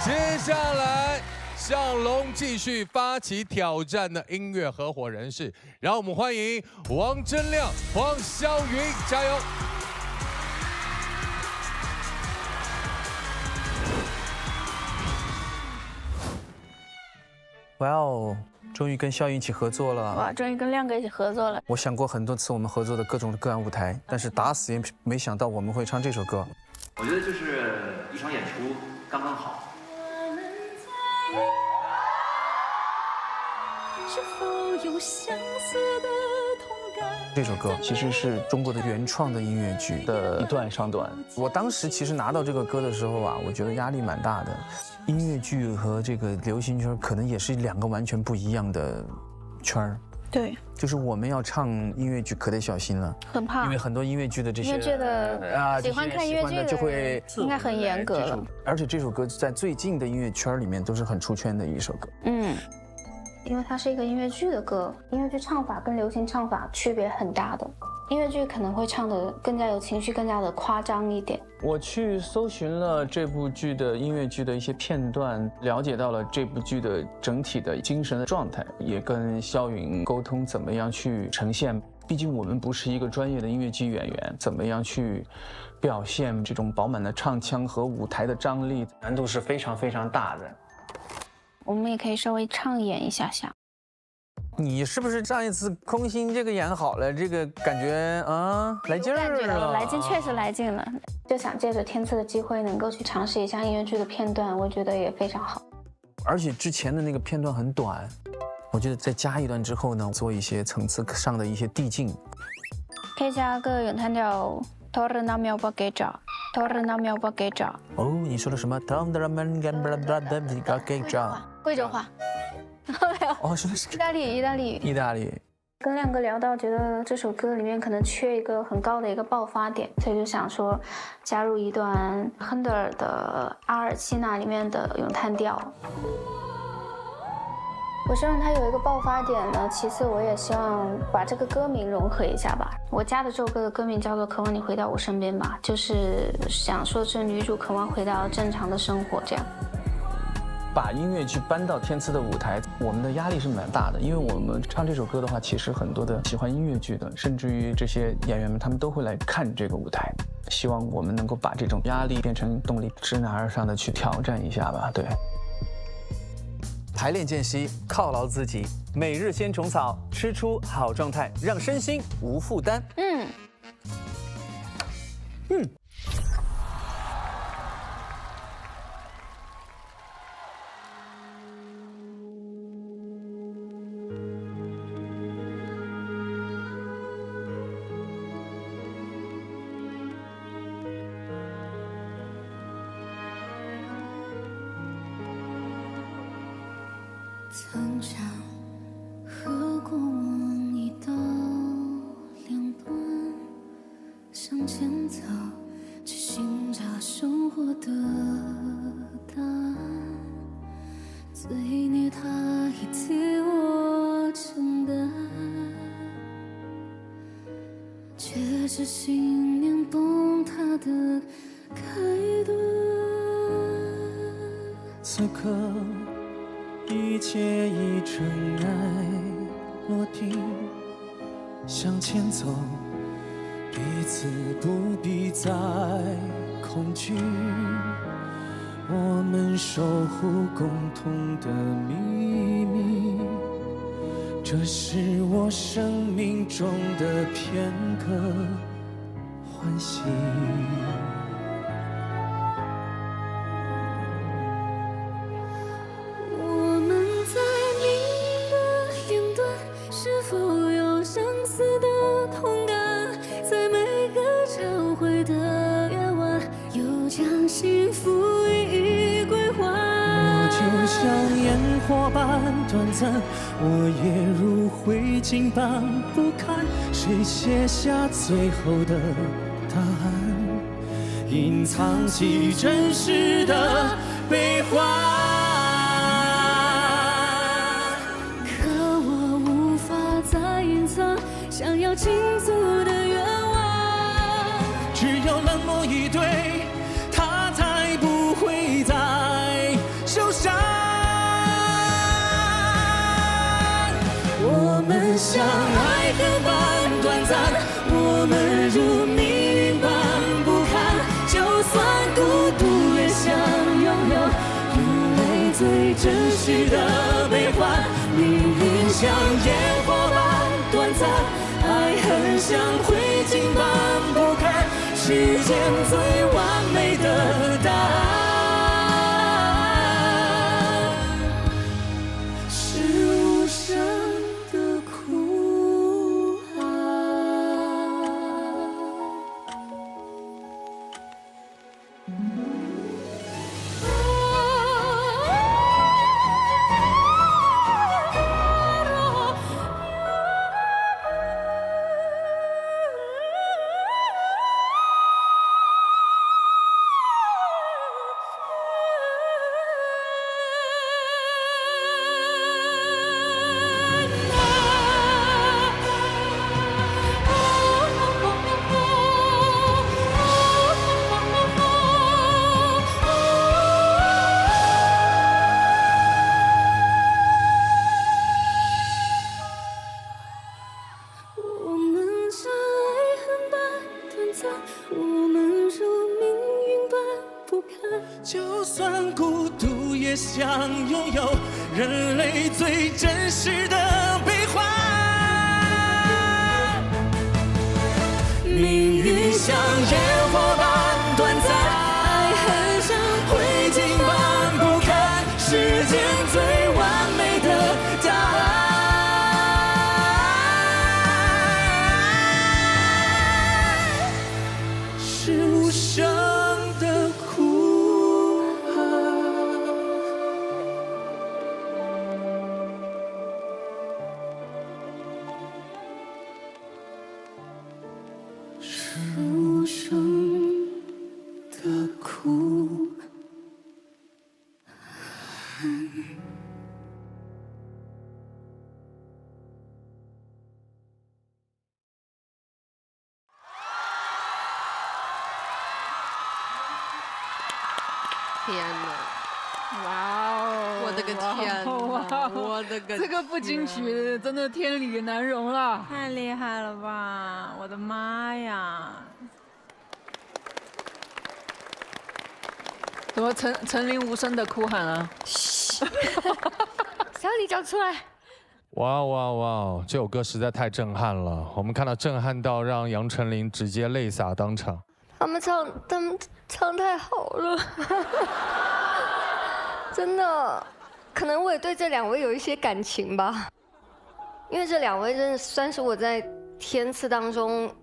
接下来，向龙继续发起挑战的音乐合伙人是，让我们欢迎王铮亮、黄霄云，加油！哇哦，终于跟肖云一起合作了！哇，终于跟亮哥一起合作了。我想过很多次我们合作的各种个案舞台，但是打死也没想到我们会唱这首歌。我觉得就是一场演出刚刚好。是否有相似的同感？这首歌其实是中国的原创的音乐剧的一段上段。我当时其实拿到这个歌的时候啊，我觉得压力蛮大的。音乐剧和这个流行圈可能也是两个完全不一样的圈儿。对，就是我们要唱音乐剧可得小心了，很怕，因为很多音乐剧的这些音乐剧的喜欢看音乐剧的就会应该很严格了。而且这首歌在最近的音乐圈里面都是很出圈的一首歌。因为它是一个音乐剧的歌，音乐剧唱法跟流行唱法区别很大的。音乐剧可能会唱得更加有情绪，更加的夸张一点。我去搜寻了这部剧的音乐剧的一些片段，了解到了这部剧的整体的精神的状态，也跟肖允沟通怎么样去呈现。毕竟我们不是一个专业的音乐剧演员，怎么样去表现这种饱满的唱腔和舞台的张力，难度是非常非常大的。我们也可以稍微唱演一下下。你是不是上一次空心这个演好了，这个感觉啊来劲儿了？来劲，确实来劲了。就想借着天赐的机会，能够去尝试一下音乐剧的片段，我觉得也非常好。而且之前的那个片段很短，我觉得再加一段之后呢，做一些层次上的一些递进，可以加个咏叹调。哦，你说的什么？贵州话。哦，说的是意大利语。意大利。跟亮哥聊到，觉得这首歌里面可能缺一个很高的一个爆发点，所以就想说加入一段亨德尔的阿尔契纳里面的咏叹调。我希望它有一个爆发点呢，其次我也希望把这个歌名融合一下吧。我加的这首歌的歌名叫做《渴望你回到我身边》吧，就是想说是女主渴望回到正常的生活这样。把音乐剧搬到天赐的舞台，我们的压力是蛮大的，因为我们唱这首歌的话，其实很多的喜欢音乐剧的，甚至于这些演员们，他们都会来看这个舞台。希望我们能够把这种压力变成动力，知难而上的去挑战一下吧。对。排练间隙，犒劳自己，每日鲜虫草，吃出好状态，让身心无负担。曾想和过往一刀两断，向前走，去寻找生活的答案。罪孽他已替我承担，却是信念崩塌的开端。此刻一切已尘埃落定，向前走，彼此不必再恐惧。我们守护共同的秘密，这是我生命中的片刻欢喜。短暂，我也如灰烬般不堪。谁写下最后的答案？隐藏起真实的悲欢。可我无法再隐藏，想要倾诉的愿望。只有冷漠以对，他才不会再受伤。我们像爱河般短暂，我们如命运般不堪。就算孤独，也想拥有人类最真实的悲欢。命运像烟火般短暂，爱恨像灰烬般不堪。世间最完美的答案。是无声的哭喊。就算孤独，也想拥有人类最真实的悲欢。命运像烟火般短暂，爱很像灰烬般不堪，世间最完美的答案是无声的哭喊。是无声的哭喊。天哪！哇哦！我的个天哪！我的个这个不金曲真的天理难容了，太厉害了吧！我的妈呀！怎么陈琳无声的哭喊啊？谁让你讲出来？哇哇哇！这首歌实在太震撼了，我们看到震撼到让杨丞琳直接泪洒当场。他们唱太好了，真的，可能我也对这两位有一些感情吧，因为这两位真的算是我在天赐当中，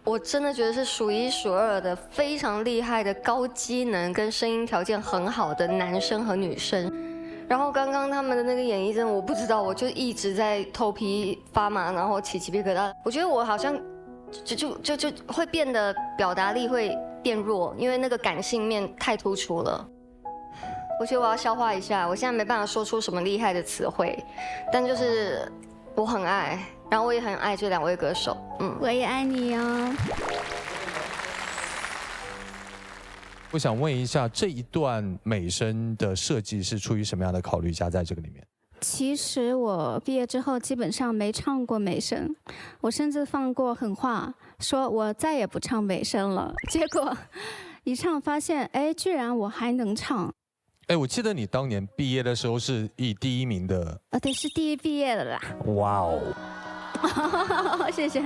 我真的觉得是数一数二的非常厉害的高机能跟声音条件很好的男生和女生。然后刚刚他们的那个演绎，真的我不知道，我就一直在头皮发麻，然后起鸡皮疙瘩。我觉得我好像就会变得表达力会变弱，因为那个感性面太突出了。我觉得我要消化一下，我现在没办法说出什么厉害的词汇，但就是我很爱，然后我也很爱这两位歌手。我也爱你哦。我想问一下，这一段美声的设计是出于什么样的考虑加在这个里面？其实我毕业之后基本上没唱过美声，我甚至放过狠话，说我再也不唱美声了。结果一唱发现，哎，居然我还能唱。哎，我记得你当年毕业的时候是以第1名的。对，是第一毕业的啦。哇哦！谢谢。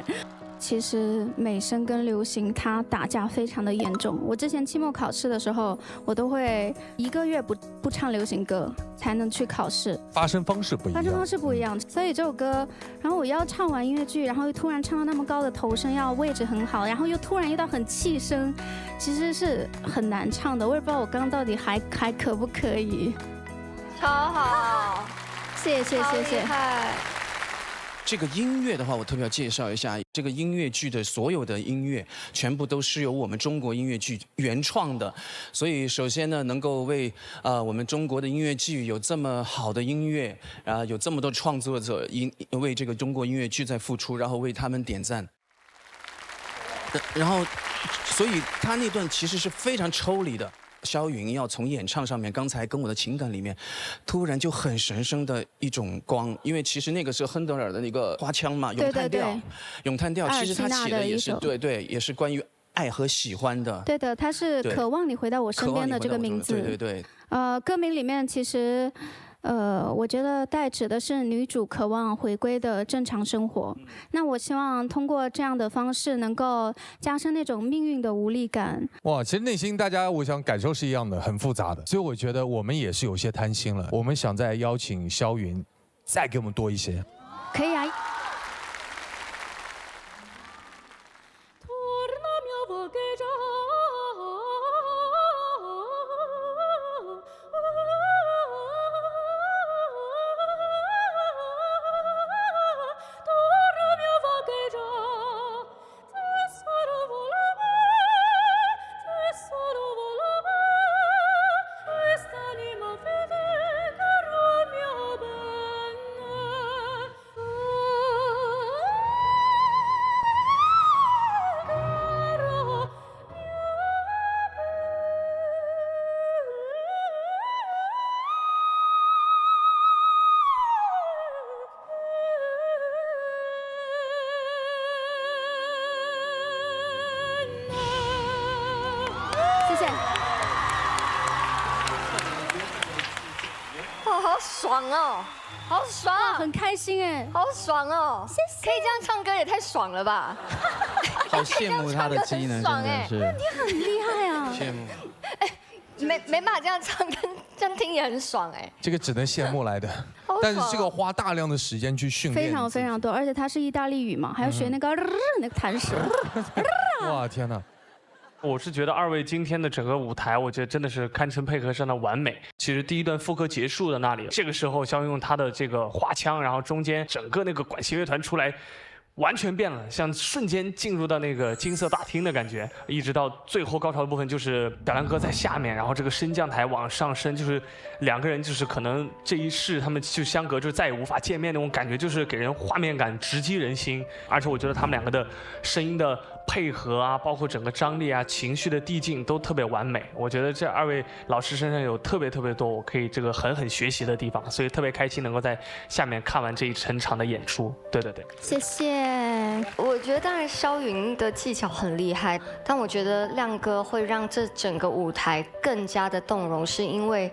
其实美声跟流行它打架非常的严重。我之前期末考试的时候，我都会1个月不唱流行歌才能去考试。发声方式不一样。发声方式不一样，所以这首歌，然后我要唱完音乐剧，然后又突然唱到那么高的头声，要位置很好，然后又突然遇到很气声，其实是很难唱的。我也不知道我刚刚到底还可不可以。超好，谢谢。这个音乐的话，我特别要介绍一下，这个音乐剧的所有的音乐全部都是由我们中国音乐剧原创的，所以首先呢，能够为我们中国的音乐剧有这么好的音乐，有这么多创作者为这个中国音乐剧在付出，然后为他们点赞。然后，所以他那段其实是非常抽离的。肖云要从演唱上面，刚才跟我的情感里面，突然就很神圣的一种光，因为其实那个是亨德尔的那个花腔嘛，咏叹调，咏叹调，其实他写的也是对，也是关于爱和喜欢的。对的，他是渴望你回到我身边的这个名字。对。歌名里面其实。我觉得代指的是女主渴望回归的正常生活。那我希望通过这样的方式，能够加深那种命运的无力感。哇，其实内心大家我想感受是一样的，很复杂的。所以我觉得我们也是有些贪心了，我们想再邀请肖云，再给我们多一些。可以啊。爽哦，好爽，很开心哎，好爽哦，谢谢。可以这样唱歌也太爽了吧！好羡慕他的技能，真的是。你很厉害啊！羡慕。没办法这样唱，这样听也很爽哎。这个只能羡慕来的，但是这个花大量的时间去训练，非常非常多，而且它是意大利语嘛，还要学那个那个弹舌。哇天哪！我是觉得二位今天的整个舞台，我觉得真的是堪称配合上的完美。其实第一段副歌结束的那里，这个时候肖云用他的这个花腔，然后中间整个那个管弦乐团出来。完全变了，像瞬间进入到那个金色大厅的感觉，一直到最后高潮的部分，就是表亮哥在下面，然后这个升降台往上升，就是两个人就是可能这一世他们就相隔，就再也无法见面那种感觉，就是给人画面感直击人心。而且我觉得他们两个的声音的配合啊，包括整个张力啊、情绪的递进都特别完美。我觉得这二位老师身上有特别多我可以这个狠学习的地方，所以特别开心能够在下面看完这一整场的演出。对，谢谢。我觉得当然肖云的技巧很厉害，但我觉得亮哥会让这整个舞台更加的动容，是因为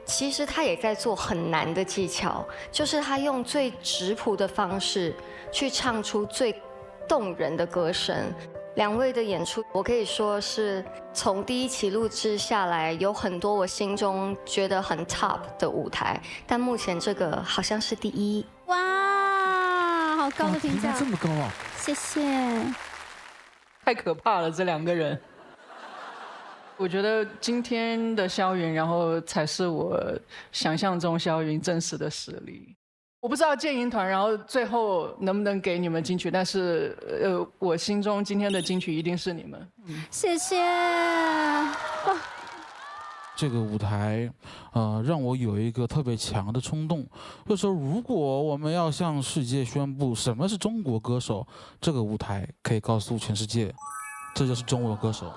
其实他也在做很难的技巧，就是他用最质朴的方式去唱出最动人的歌声。两位的演出，我可以说是从第一期录制下来，有很多我心中觉得很 top 的舞台，但目前这个好像是第一。哇，好高的评价，这么高啊！谢谢。太可怕了，这两个人。我觉得今天的肖云，然后才是我想象中肖云真实的实力。我不知道剑银团，然后最后能不能给你们金曲，但是我心中今天的金曲一定是你们。谢谢。这个舞台，让我有一个特别强的冲动，就是说，如果我们要向世界宣布什么是中国歌手，这个舞台可以告诉全世界，这就是中国歌手。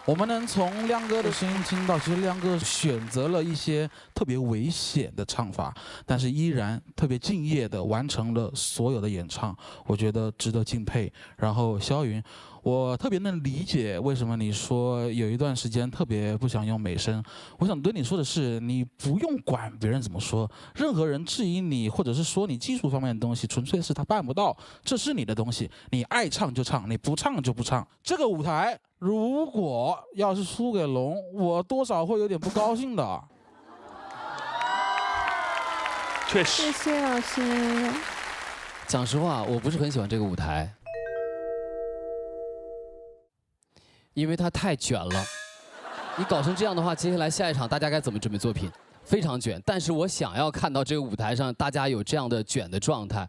我们能从亮哥的声音听到，其实亮哥选择了一些特别危险的唱法，但是依然特别敬业的完成了所有的演唱，我觉得值得敬佩。然后肖云，我特别能理解为什么你说有一段时间特别不想用美声。我想对你说的是，你不用管别人怎么说，任何人质疑你或者是说你技术方面的东西，纯粹是他办不到，这是你的东西，你爱唱就唱，你不唱就不唱。这个舞台如果要是输给龙，我多少会有点不高兴的。确实。谢谢老师。讲实话，我不是很喜欢这个舞台，因为它太卷了。你搞成这样的话，接下来下一场大家该怎么准备作品？非常卷。但是我想要看到这个舞台上大家有这样的卷的状态。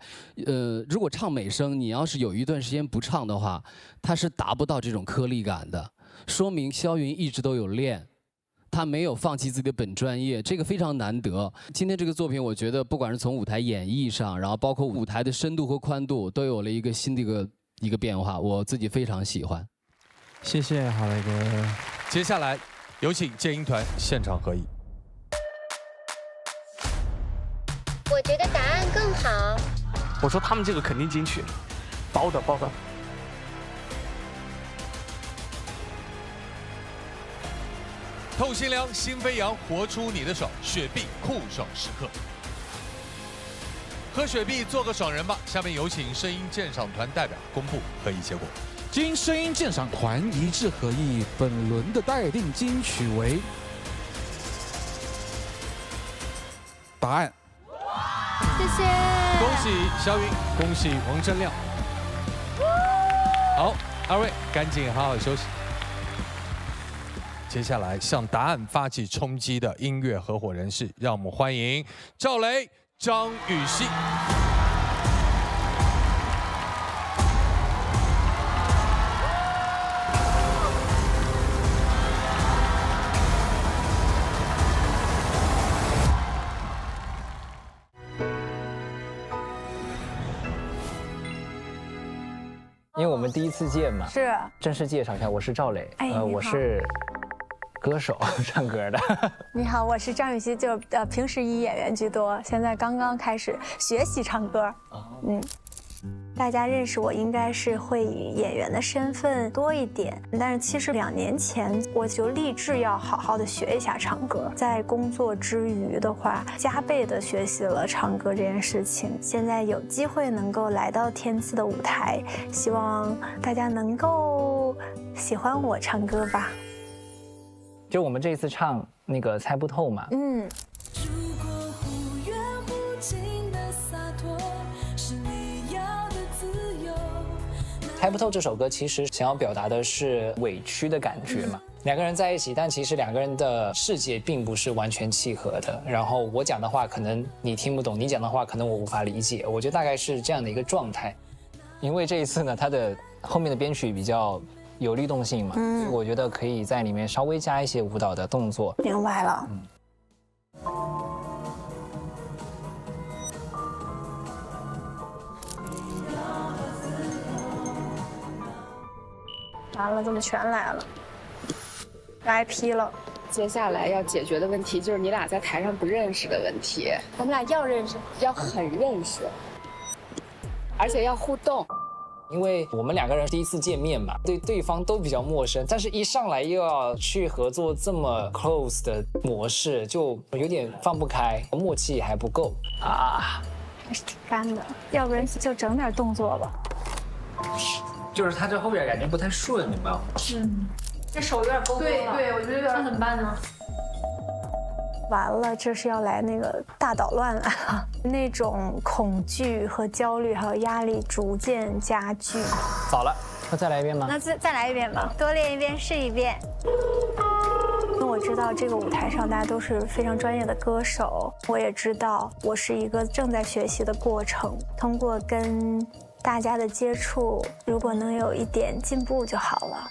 如果唱美声，你要是有一段时间不唱的话，它是达不到这种颗粒感的。说明肖云一直都有练，他没有放弃自己的本专业，这个非常难得。今天这个作品，我觉得不管是从舞台演绎上，然后包括舞台的深度和宽度，都有了一个新的一个变化，我自己非常喜欢。谢谢郝磊哥。接下来有请剑鹰团现场合影。我觉得答案更好。我说他们这个肯定进去，包的。透心凉，心飞扬，活出你的爽，雪碧酷爽时刻。喝雪碧，做个爽人吧。下面有请声音鉴赏团代表公布合议结果。经声音鉴赏团一致合议，本轮的待定金曲为答案。谢谢。恭喜肖云，恭喜王铮亮。好，二位赶紧好好休息。接下来向答案发起冲击的音乐合伙人是，让我们欢迎赵雷、张雨绮。因为我们第一次见嘛，是正式介绍一下，我是赵磊，你好我是歌手，唱歌的。你好，我是张雨绮，就平时以演员居多，现在刚刚开始学习唱歌。大家认识我应该是会以演员的身份多一点，但是其实2年前我就立志要好好的学一下唱歌，在工作之余的话，加倍的学习了唱歌这件事情。现在有机会能够来到天赐的舞台，希望大家能够喜欢我唱歌吧。就我们这一次唱那个猜不透嘛，猜不透这首歌其实想要表达的是委屈的感觉嘛。2个人在一起，但其实2个人的世界并不是完全契合的。然后我讲的话可能你听不懂，你讲的话可能我无法理解。我觉得大概是这样的一个状态。因为这一次呢，它的后面的编曲比较有律动性嘛，我觉得可以在里面稍微加一些舞蹈的动作。明白了。完了，怎么全来了？来批了。接下来要解决的问题就是你俩在台上不认识的问题。我们俩要认识，要很认识，而且要互动。因为我们2个人第一次见面嘛，对对方都比较陌生，但是一上来又要去合作这么 close 的模式，就有点放不开，默契还不够啊。还是挺干的，要不然就整点动作吧。就是他这后边感觉不太顺，有没有？这手有点勾勾了。对，我觉得有点。那怎么办呢？完了，这是要来那个大捣乱来了，那种恐惧和焦虑还有压力逐渐加剧。早了，要再来一遍吗？那再来一遍吧，多练一遍是一遍。因为我知道这个舞台上大家都是非常专业的歌手，我也知道我是一个正在学习的过程，通过跟大家的接触，如果能有一点进步就好了。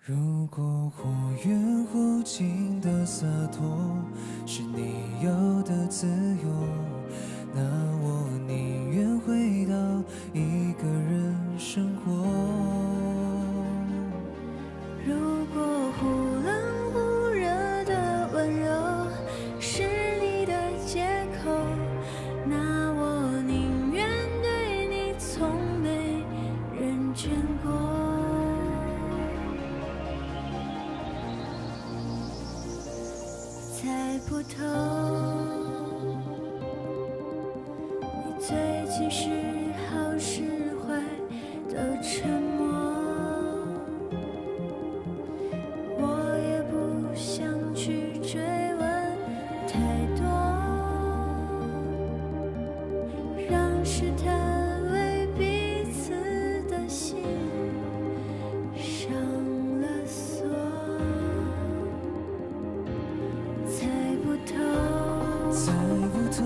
如果忽远忽近的洒脱是你要的自由，那我宁愿回到一个人生活。如果忽冷忽热的温柔是你的借口，那我宁愿对你从没认真过。猜不透，你最近是好是坏的沉默。我也不想去追问太多，让试探为彼此的心上了锁。猜不透，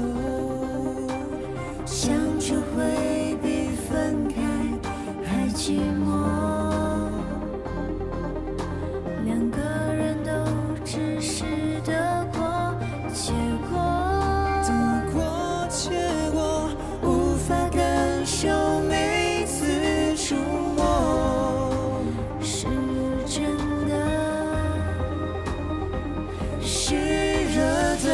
想着会比分开还寂寞。2个人都只是得过且过，无法感受每次触摸，是真的，是热的。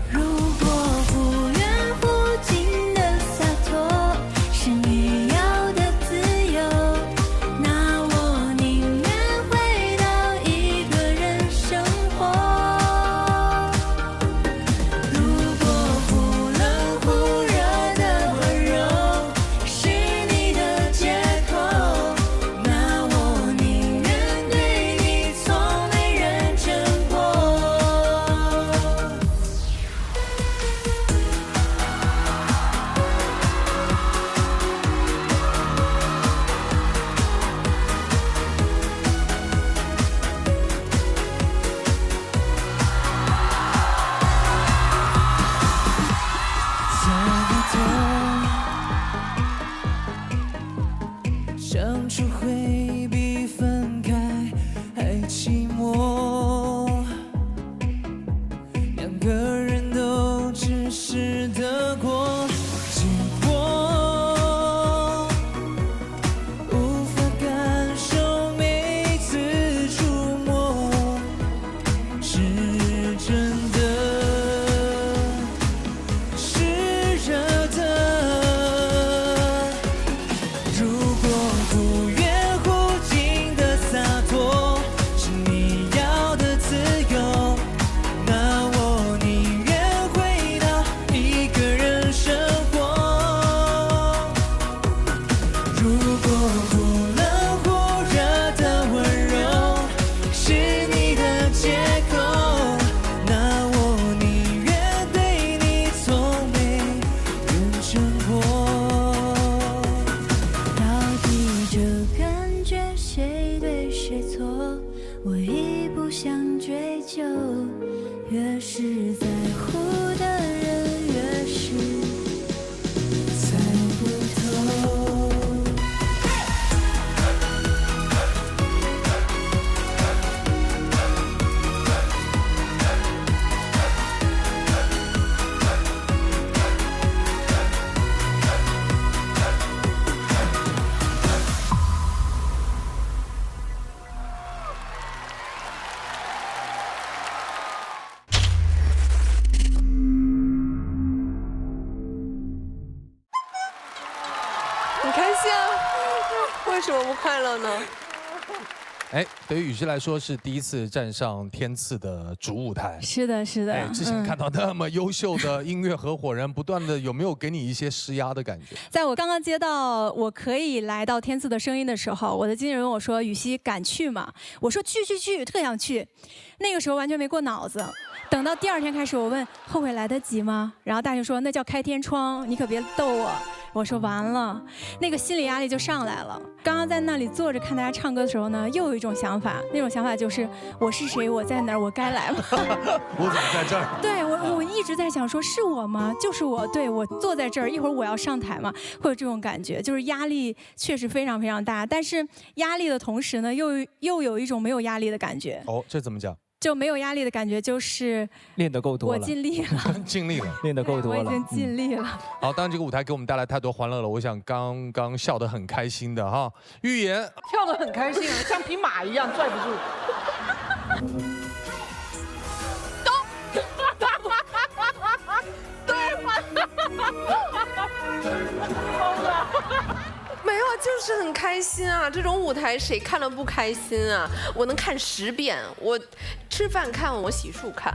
如果忽是真的，是热的。如果不愿无尽的洒脱是你要的自由，那我宁愿回到一个人生活。如果忽冷忽热的温柔是你的借口，那我宁愿对你从没认真过。到底这感觉谁对谁错，我已不想追究。越是在乎的人，越是猜不透。很开心啊，为什么不快乐呢？哎，对于雨熙来说是第一次站上天赐的主舞台。是的，是的。哎，之前看到那么优秀的音乐合伙人，不断的有没有给你一些施压的感觉？在我刚刚接到我可以来到天赐的声音的时候，我的经纪人问我说：“雨熙敢去吗？”我说：“去，特想去。”那个时候完全没过脑子。等到第二天开始，我问后悔来得及吗？然后大学说那叫开天窗，你可别逗我。我说完了，那个心理压力就上来了。刚刚在那里坐着看大家唱歌的时候呢，又有一种想法，那种想法就是我是谁，我在哪儿，我该来吗？我怎么在这儿？对我一直在想说是我吗？就是我，对我坐在这儿，一会儿我要上台嘛，会有这种感觉，就是压力确实非常非常大，但是压力的同时呢，又有一种没有压力的感觉。哦，这怎么讲？就没有压力的感觉，就是练得够多了，我尽力了，尽力了，练得够多了，我已经尽力了。好，当然这个舞台给我们带来太多欢乐了，我想刚刚笑得很开心的哈，预言跳得很开心啊，像匹马一样拽不住。没有，就是很开心啊！这种舞台谁看了不开心啊？我能看10遍，我吃饭看，我洗漱看，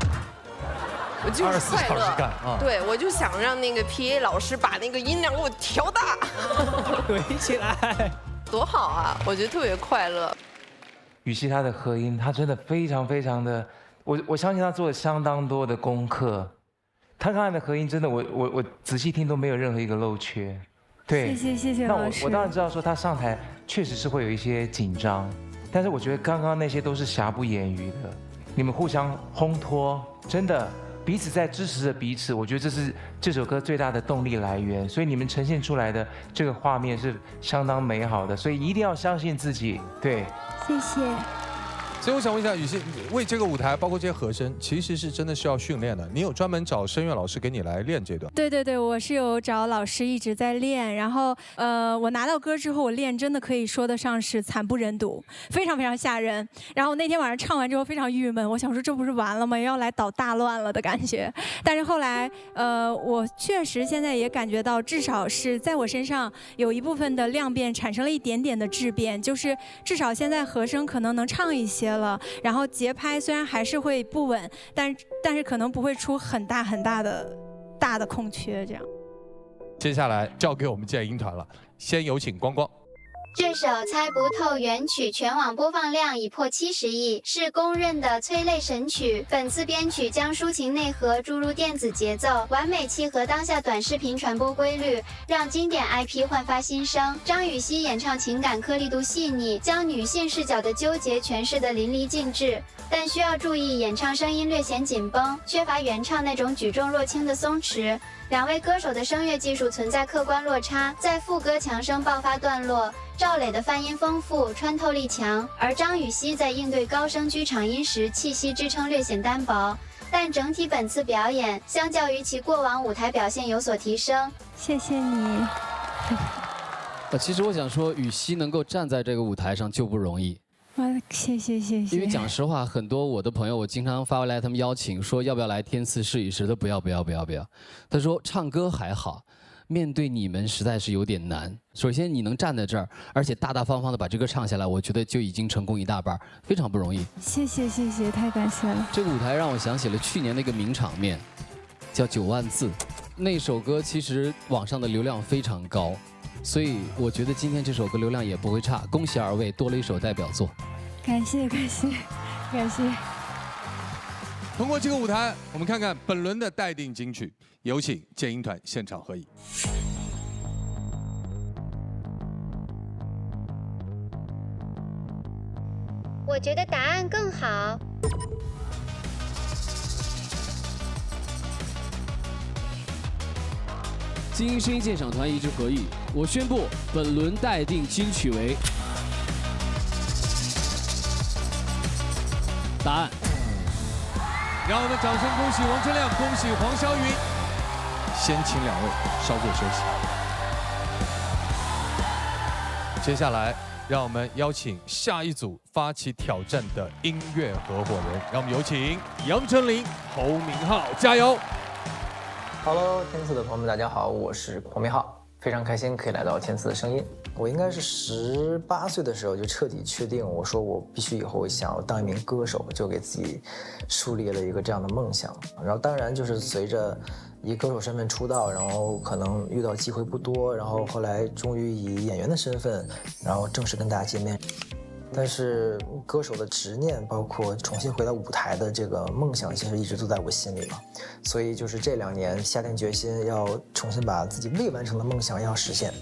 我就是快乐。24小时干啊！对，我就想让那个 PA 老师把那个音量给我调大，怼起来，多好啊！我觉得特别快乐。雨熙她的和音，她真的非常非常的，我相信她做了相当多的功课。她刚才的和音真的，我仔细听都没有任何一个漏缺。对，谢谢那老师。我当然知道说他上台确实是会有一些紧张，但是我觉得刚刚那些都是瑕不掩瑜的。你们互相烘托，真的彼此在支持着彼此，我觉得这是这首歌最大的动力来源。所以你们呈现出来的这个画面是相当美好的，所以一定要相信自己。对，谢谢。所以我想问一下雨熙，为这个舞台，包括这些和声，其实是真的需要训练的。你有专门找声乐老师给你来练这段？对，我是有找老师一直在练，然后我拿到歌之后，我练真的可以说得上是惨不忍睹，非常非常吓人。然后那天晚上唱完之后非常郁闷，我想说这不是完了吗？要来捣大乱了的感觉。但是后来我确实现在也感觉到，至少是在我身上有一部分的量变产生了一点点的质变，就是至少现在和声可能能唱一些了，然后节拍虽然还是会不稳，但是可能不会出很大的空缺这样。接下来交给我们建音团了，先有请光光。这首《猜不透》原曲全网播放量已破70亿，是公认的催泪神曲。本次编曲将抒情内核注入电子节奏，完美契合当下短视频传播规律，让经典 IP 焕发新生。张雨绮演唱情感颗粒度细腻，将女性视角的纠结诠释得淋漓尽致。但需要注意，演唱声音略显紧绷，缺乏原唱那种举重若轻的松弛。两位歌手的声乐技术存在客观落差，在副歌强声爆发段落，赵磊的泛音丰富，穿透力强，而张雨绮在应对高声居场音时，气息支撑略显单薄。但整体本次表演，相较于其过往舞台表现有所提升。谢谢你。其实我想说，雨熙能够站在这个舞台上就不容易。谢谢。因为讲实话，很多我的朋友，我经常发过来他们邀请说要不要来天赐试一试，他不要。他说唱歌还好，面对你们实在是有点难。首先你能站在这儿，而且大大方方的把这歌唱下来，我觉得就已经成功一大半，非常不容易。谢谢，太感谢了。这个舞台让我想起了去年那个名场面，叫9万字。那首歌其实网上的流量非常高，所以我觉得今天这首歌流量也不会差。恭喜2位多了一首代表作。感谢。通过这个舞台，我们看看本轮的待定金曲，有请剑鹰团现场合影。我觉得答案更好。精英声音鉴赏团一致合议，我宣布本轮待定金曲为答案。让我们掌声恭喜王铮亮，恭喜黄霄云。先请2位稍作休息。接下来，让我们邀请下一组发起挑战的音乐合伙人，让我们有请杨丞琳、侯明昊，加油 ！Hello， 天赐的朋友们，大家好，我是侯明昊，非常开心可以来到天赐的声音。我应该是18岁的时候就彻底确定，我说我必须以后想要当一名歌手，就给自己树立了一个这样的梦想。然后当然就是随着以歌手身份出道，然后可能遇到机会不多，然后后来终于以演员的身份，然后正式跟大家见面。但是歌手的执念，包括重新回到舞台的这个梦想，其实一直都在我心里嘛。所以就是这2年下定决心要重新把自己未完成的梦想要实现。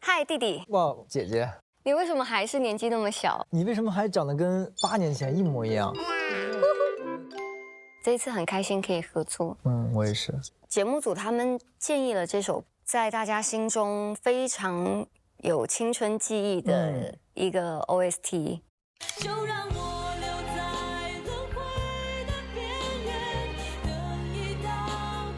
嗨，弟弟。哇，姐姐，你为什么还是年纪那么小？你为什么还长得跟8年前一模一样？这一次很开心可以合作。我也是。节目组他们建议了这首在大家心中非常有青春记忆的一个 OST。就让我留在轮回的边缘，等一道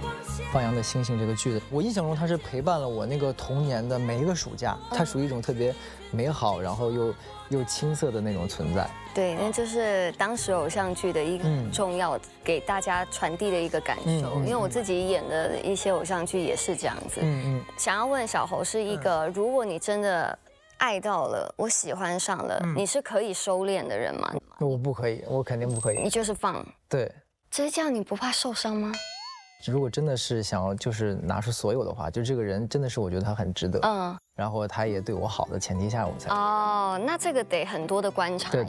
光线。放羊的星星这个剧的，我印象中它是陪伴了我那个童年的每一个暑假，它属于一种特别美好，然后又青涩的那种存在。对，那就是当时偶像剧的一个很重要给大家传递的一个感受。因为我自己演的一些偶像剧也是这样子。想要问小侯是一个，如果你真的爱到了，我喜欢上了，你是可以收敛的人吗？我不可以，我肯定不可以。你就是放。对。只是这样，你不怕受伤吗？如果真的是想要就是拿出所有的话，就这个人真的是我觉得他很值得，然后他也对我好的前提下，我才那这个得很多的观察。对，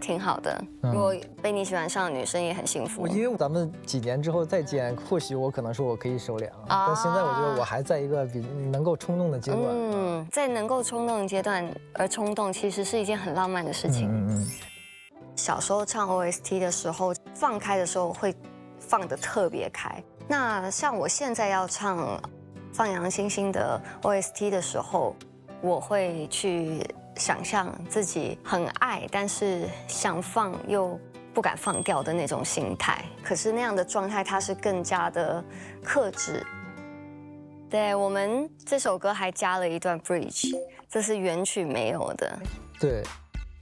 挺好的。如果被你喜欢上的女生也很幸福。因为咱们几年之后再见，或许我可能说我可以收敛了，但现在我觉得我还在一个比能够冲动的阶段。在能够冲动的阶段而冲动，其实是一件很浪漫的事情。小时候唱 OST 的时候，放开的时候会放得特别开。那像我现在要唱《放羊星星》的 OST 的时候，我会去想象自己很爱，但是想放又不敢放掉的那种心态。可是那样的状态，它是更加的克制。对，我们这首歌还加了一段 bridge， 这是原曲没有的。对，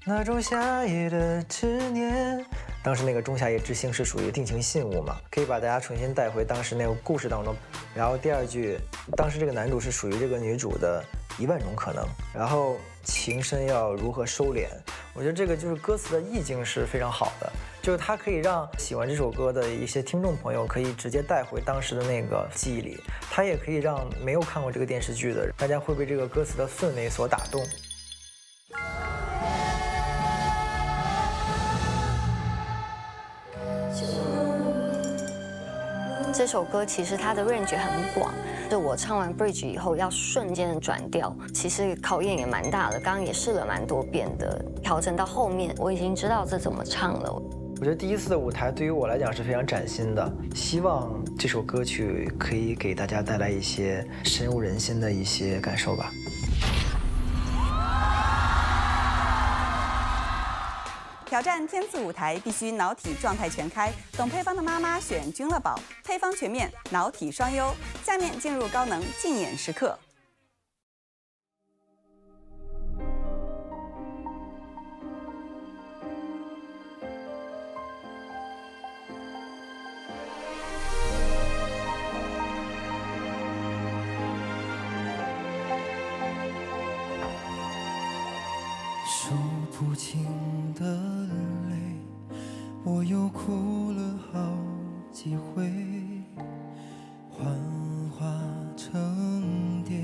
那种夏夜的执念。当时那个仲夏夜之星是属于定情信物嘛，可以把大家重新带回当时那个故事当中。然后第2句，当时这个男主是属于这个女主的10000种可能。然后情深要如何收敛？我觉得这个就是歌词的意境是非常好的，就是它可以让喜欢这首歌的一些听众朋友可以直接带回当时的那个记忆里，它也可以让没有看过这个电视剧的大家会被这个歌词的氛围所打动。这首歌其实它的 range 很广，就我唱完 bridge 以后要瞬间的转调，其实考验也蛮大的。刚刚也试了蛮多遍的，调整到后面我已经知道这怎么唱了。我觉得第一次的舞台对于我来讲是非常崭新的，希望这首歌曲可以给大家带来一些深入人心的一些感受吧。挑战天赐舞台必须脑体状态全开，懂配方的妈妈选君乐宝，配方全面，脑体双优。下面进入高能竞演时刻。不尽的泪，我又哭了好几回，幻化成蝶，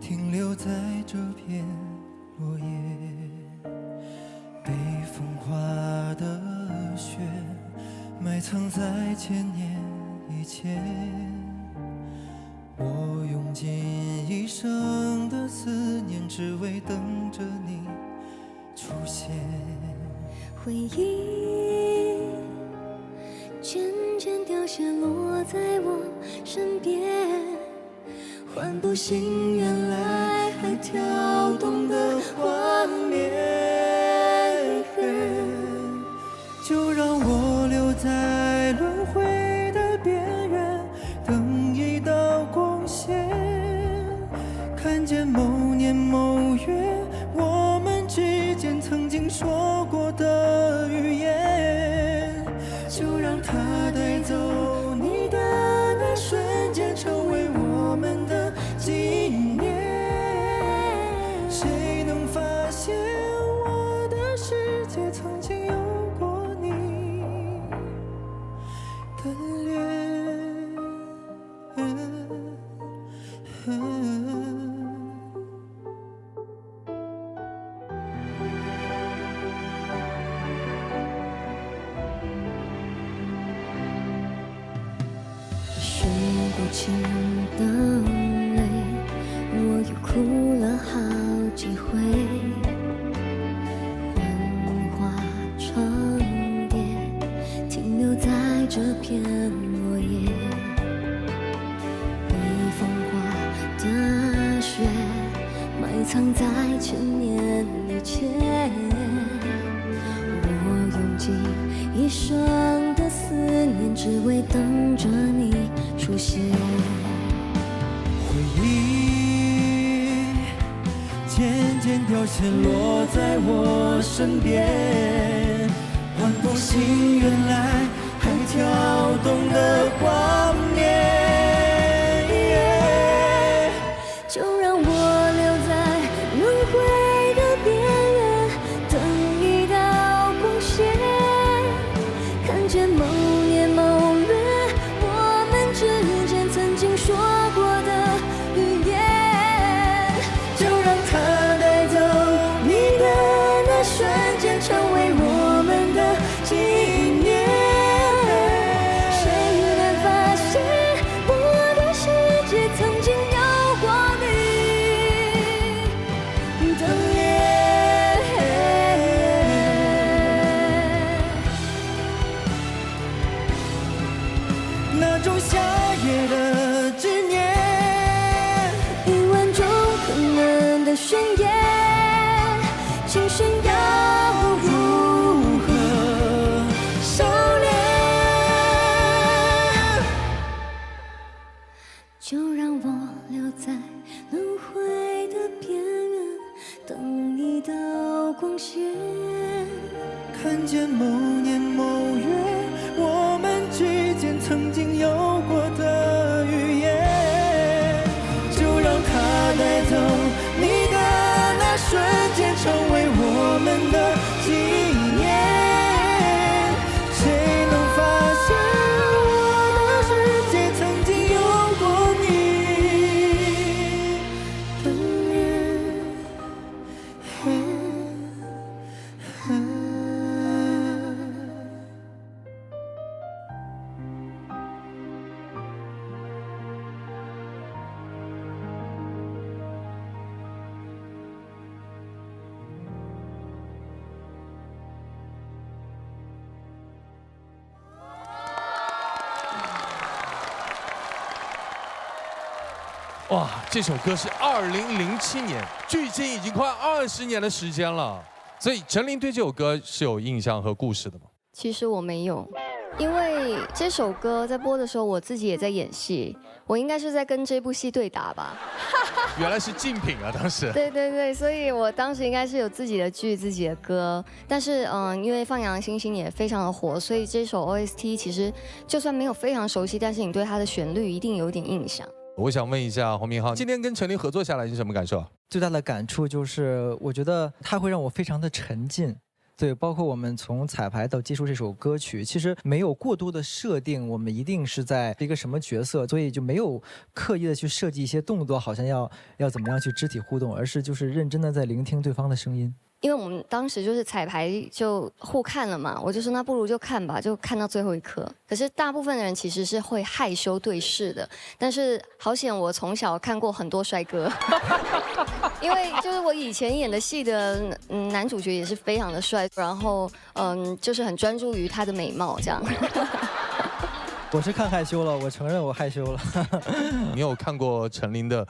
停留在这片落叶，被风化的雪埋藏在千年以前，我用尽一生的思念，只为等着你出现。回忆渐渐凋谢，落在我身边，唤不醒原来还跳动的画面，就让我留在轮回的边缘，等一道光线，看见某年某月我们之间曾经说过的语言，就让它带走你的那瞬间，成为我们的纪念。谁能发现我的世界曾经有过你的脸？数不清的泪，我又哭了好几回，幻化成蝶，停留在这片落叶，被风化的雪埋藏在千年以前，我用尽一生的思念，只为等着你出现。回忆渐渐凋谢，落在我身边，唤不醒原来还跳动的画面。就让我留在轮回的边缘，等一道光线，看见某年某月我们之间曾经说过的语言，就让它带走你的那瞬间，成为我们的纪念。谁能发现我的世界曾经有过你的脸？那种夏夜的执念，一万种可能的宣言，琴弦要如何收敛？就让我留在轮回的边缘，等一道光线，看见某年某月我们之间曾经有过的语言，就让它带走你的那瞬间，成为我们的纪念。谁能发现我的世界曾经有过你的脸？哇，这首歌是2007年，距今已经快20年的时间了。所以陈琳对这首歌是有印象和故事的吗？其实我没有，因为这首歌在播的时候，我自己也在演戏，我应该是在跟这部戏对打吧。原来是竞品啊，当时。对对对，所以我当时应该是有自己的剧、自己的歌，但是因为《放羊星星》也非常的火，所以这首 OST 其实就算没有非常熟悉，但是你对它的旋律一定有点印象。我想问一下洪明昊，今天跟陈琳合作下来，你什么感受？最大的感触就是，我觉得它会让我非常的沉浸。对，包括我们从彩排到接触这首歌曲，其实没有过多的设定，我们一定是在一个什么角色，所以就没有刻意的去设计一些动作，好像要怎么样去肢体互动，而是就是认真的在聆听对方的声音。因为我们当时就是彩排就互看了嘛，我就说那不如就看吧，就看到最后一刻。可是大部分的人其实是会害羞对视的，但是好险我从小看过很多帅哥，因为就是我以前演的戏的男主角也是非常的帅，然后就是很专注于他的美貌这样。我是看害羞了，我承认我害羞了。你有看过陈琳的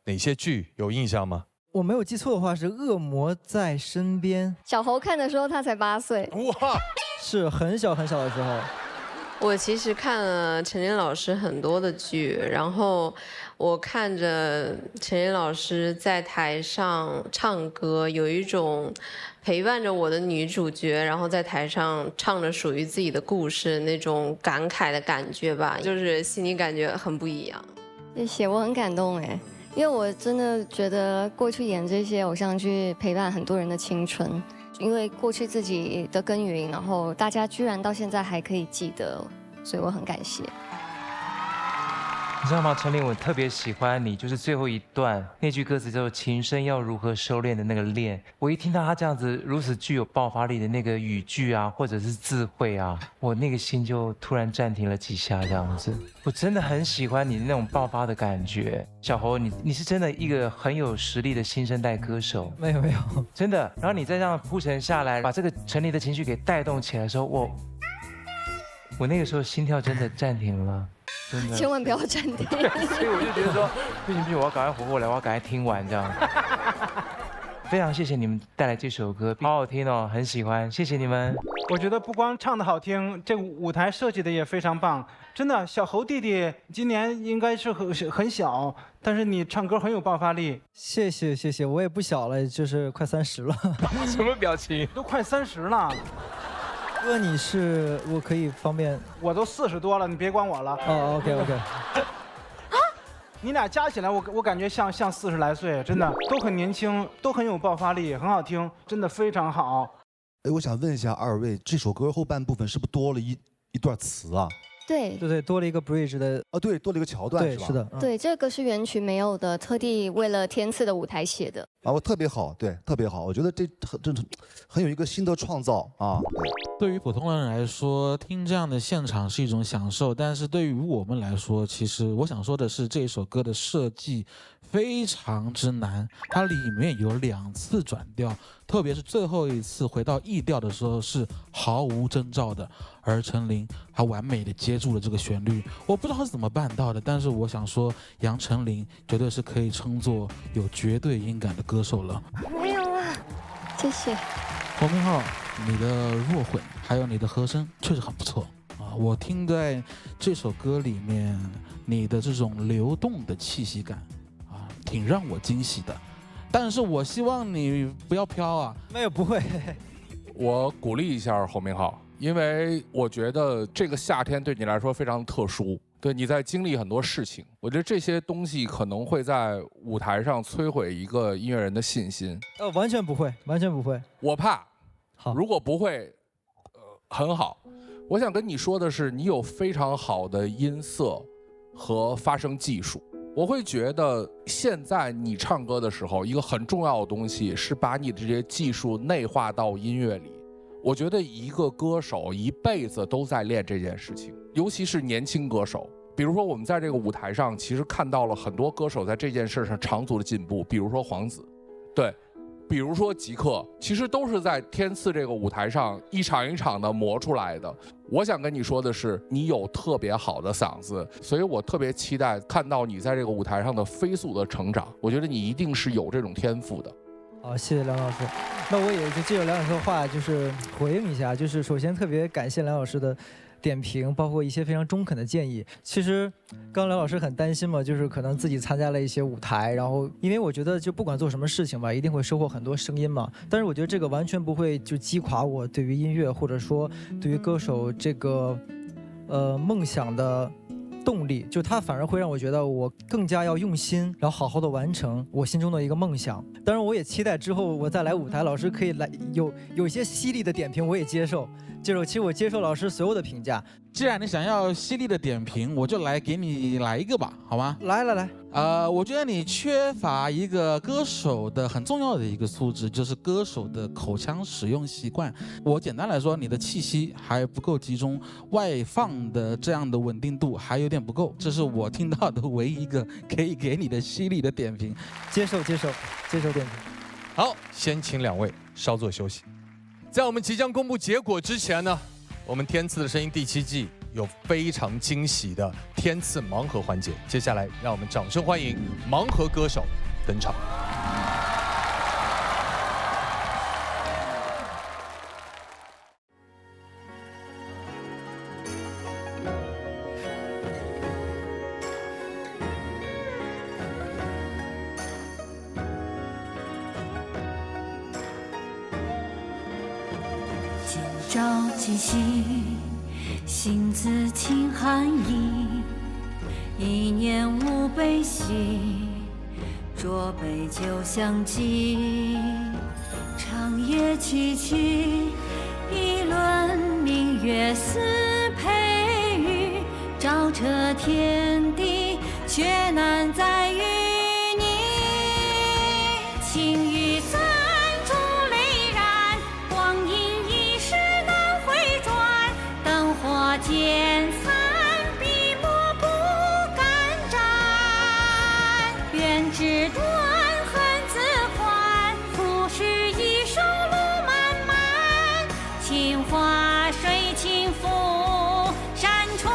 哪些剧有印象吗？我没有记错的话是《恶魔在身边》。小侯看的时候他才8岁，哇，是很小很小的时候。我其实看了陈琳老师很多的剧，然后我看着陈琳老师在台上唱歌，有一种陪伴着我的女主角，然后在台上唱着属于自己的故事那种感慨的感觉吧，就是心里感觉很不一样。谢谢，我很感动哎。因为我真的觉得过去演这些偶像剧陪伴很多人的青春，因为过去自己的耕耘，然后大家居然到现在还可以记得，所以我很感谢。你知道吗，陈琳，我特别喜欢你，就是最后一段那句歌词叫做"情深要如何收敛"的那个练。我一听到他这样子如此具有爆发力的那个语句啊，或者是智慧啊，我那个心就突然暂停了几下，这样子。我真的很喜欢你那种爆发的感觉。小侯，你是真的一个很有实力的新生代歌手。没有，真的。然后你再这样铺陈下来，把这个陈琳的情绪给带动起来的时候，我那个时候心跳真的暂停了。千万不要暂停。所以我就觉得说，不行，我要赶快活过来，我要赶快听完这样。非常谢谢你们带来这首歌，好好听哦，很喜欢，谢谢你们。我觉得不光唱得好听，这个舞台设计的也非常棒。真的，小侯弟弟今年应该是很小，但是你唱歌很有爆发力。谢谢，我也不小了，就是快30了。什么表情？都快30了。哥，我可以方便？我都40多了，你别管我了。哦 ，OK。你俩加起来，我感觉像40来岁，真的都很年轻，都很有爆发力，很好听，真的非常好。我想问一下二位，这首歌后半部分是不是多了一段词啊？对，多了一个 bridge 的对，多了一个桥段，对，是的，对，这个是原曲没有的，特地为了天赐的舞台写的。我特别好，对，特别好，我觉得这很有一个新的创造啊。对于普通人来说，听这样的现场是一种享受，但是对于我们来说，其实我想说的是，这首歌的设计非常之难，它里面有2次转调，特别是最后一次回到E调的时候是毫无征兆的，而陈琳她完美的接住了这个旋律，我不知道是怎么办到的，但是我想说，杨丞琳绝对是可以称作有绝对音感的歌手了。没有了，谢谢。洪明昊，你的弱混还有你的和声确实很不错啊！我听在这首歌里面，你的这种流动的气息感啊，挺让我惊喜的。但是我希望你不要飘啊！没有，不会。我鼓励一下洪明昊，因为我觉得这个夏天对你来说非常特殊。对，你在经历很多事情，我觉得这些东西可能会在舞台上摧毁一个音乐人的信心。完全不会，完全不会。我怕，如果不会，很好。我想跟你说的是，你有非常好的音色和发声技术。我会觉得现在你唱歌的时候，一个很重要的东西是把你的这些技术内化到音乐里。我觉得一个歌手一辈子都在练这件事情，尤其是年轻歌手。比如说我们在这个舞台上其实看到了很多歌手在这件事上长足的进步，比如说黄子，对，比如说极客，其实都是在天赐这个舞台上一场一场的磨出来的。我想跟你说的是，你有特别好的嗓子，所以我特别期待看到你在这个舞台上的飞速的成长。我觉得你一定是有这种天赋的。好，谢谢梁老师。那我也就借着梁老师的话，就是回应一下，就是首先特别感谢梁老师的点评，包括一些非常中肯的建议。其实刚刚梁老师很担心嘛，就是可能自己参加了一些舞台，然后因为我觉得就不管做什么事情吧，一定会收获很多声音嘛。但是我觉得这个完全不会就击垮我对于音乐或者说对于歌手这个梦想的动力，就它反而会让我觉得我更加要用心，然后好好的完成我心中的一个梦想。当然，我也期待之后我再来舞台，老师可以来有一些犀利的点评，我也接受。其实我接受老师所有的评价。既然你想要犀利的点评，我就给你来一个吧，好吗？来。我觉得你缺乏一个歌手的很重要的一个素质，就是歌手的口腔使用习惯。我简单来说，你的气息还不够集中，外放的这样的稳定度还有点不够。这是我听到的唯一一个可以给你的犀利的点评。接受点评。好，先请2位稍作休息。在我们即将公布结果之前呢，我们天赐的声音第7季有非常惊喜的天赐盲盒环节。接下来，让我们掌声欢迎盲盒歌手登场。朝气息，心自轻寒意。一念无悲喜，浊杯酒相寄。长夜凄凄，一轮明月似佩玉。照彻天地，却难再遇你。情欲暂驻泪染，光阴一逝难回转。灯火渐散，笔墨不敢沾。愿纸断恨自还，浮世一生路漫漫。情花水轻拂山川，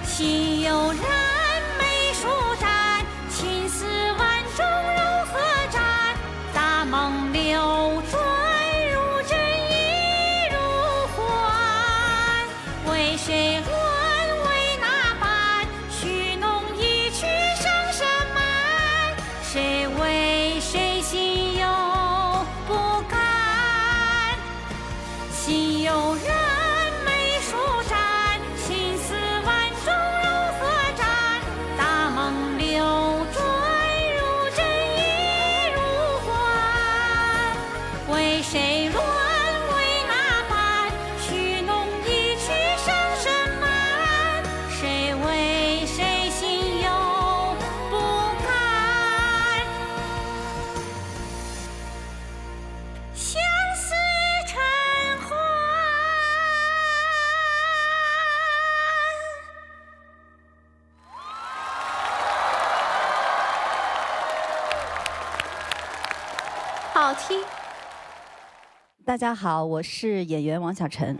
心有人眉舒展，情丝万种柔和展。大梦流转如真亦如幻，为谁乱为哪般？许弄一曲声声满，谁为谁心有不甘？心有人眉舒展，情丝万种柔和展。大梦流转如真亦如幻，为谁乱为哪般？许弄一曲声声满，谁为谁心有不甘？相思成欢。好听。大家好，我是演员王小晨。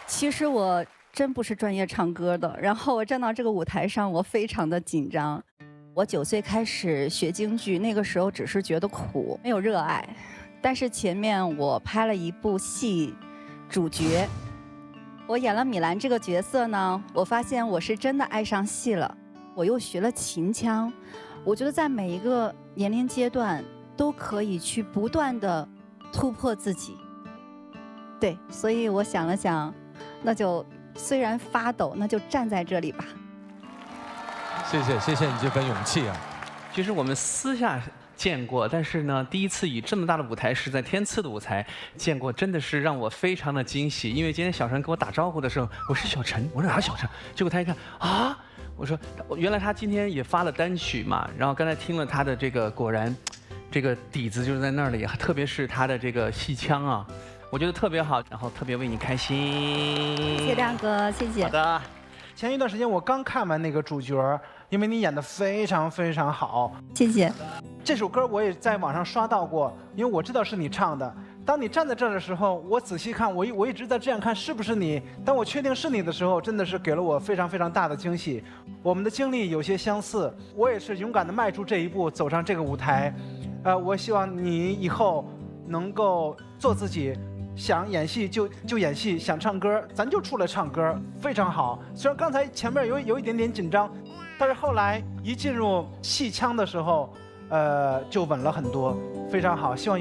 其实我真不是专业唱歌的，然后我站到这个舞台上，我非常的紧张。我9岁开始学京剧，那个时候只是觉得苦，没有热爱。但是前面我拍了一部戏，主角，我演了米兰这个角色呢，我发现我是真的爱上戏了。我又学了秦腔，我觉得在每一个年龄阶段都可以去不断的突破自己。对，所以我想了想，那就虽然发抖，那就站在这里吧。谢谢你这份勇气啊！其实我们私下见过，但是呢，第一次以这么大的舞台是在天赐的舞台见过，真的是让我非常的惊喜。因为今天小陈跟我打招呼的时候，我是小陈，我说哪小陈？结果他一看啊，我说原来他今天也发了单曲嘛。然后刚才听了他的这个，果然这个底子就是在那里，特别是他的这个戏腔啊，我觉得特别好，然后特别为你开心。谢谢亮哥，谢谢。好的。前一段时间我刚看完那个主角，因为你演得非常非常好，谢谢。这首歌我也在网上刷到过，因为我知道是你唱的。当你站在这儿的时候，我仔细看，我一直在这样看是不是你。当我确定是你的时候，真的是给了我非常非常大的惊喜。我们的经历有些相似，我也是勇敢地迈出这一步，走上这个舞台。我希望你以后能够做自己。想演戏就演戏，想唱歌咱就出来唱歌，非常好。虽然刚才前面有一点点紧张，但是后来一进入戏腔的时候，就稳了很多，非常好。希望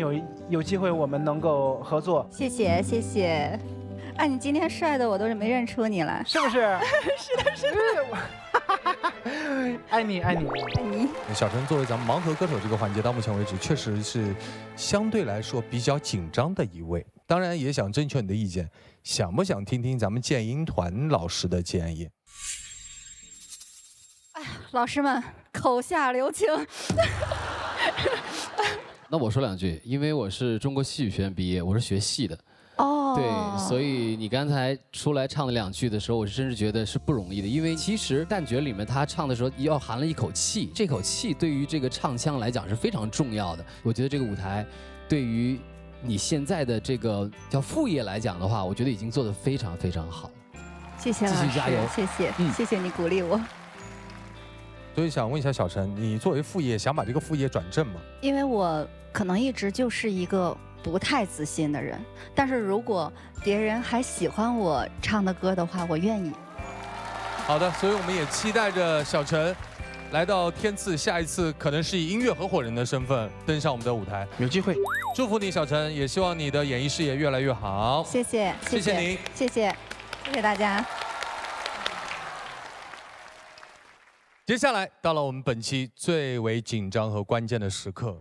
有机会我们能够合作。谢谢谢谢，哎，你今天帅的我都是没认出你来，是不是？是的，是的。爱你，爱你，爱你。小陈作为咱们盲盒歌手这个环节，到目前为止确实是相对来说比较紧张的一位。当然也想征求你的意见，想不想听听咱们建音团老师的建议？哎呀，老师们口下留情。那我说两句，因为我是中国戏剧学院毕业，我是学戏的。哦，对，所以你刚才出来唱了2句的时候，我是真是觉得是不容易的，因为其实旦角里面他唱的时候要含了一口气，这口气对于这个唱腔来讲是非常重要的。我觉得这个舞台对于你现在的这个叫副业来讲的话，我觉得已经做得非常非常好了。谢谢老师，继续加油，谢谢，谢谢你鼓励我。所以想问一下小陈，你作为副业想把这个副业转正吗？因为我可能一直就是一个不太自信的人，但是如果别人还喜欢我唱的歌的话，我愿意。好的，所以我们也期待着小陈来到天赐，下一次可能是以音乐合伙人的身份登上我们的舞台，有机会。祝福你，小陈，也希望你的演艺事业越来越好。谢谢，谢谢您，谢谢，谢谢大家。接下来到了我们本期最为紧张和关键的时刻，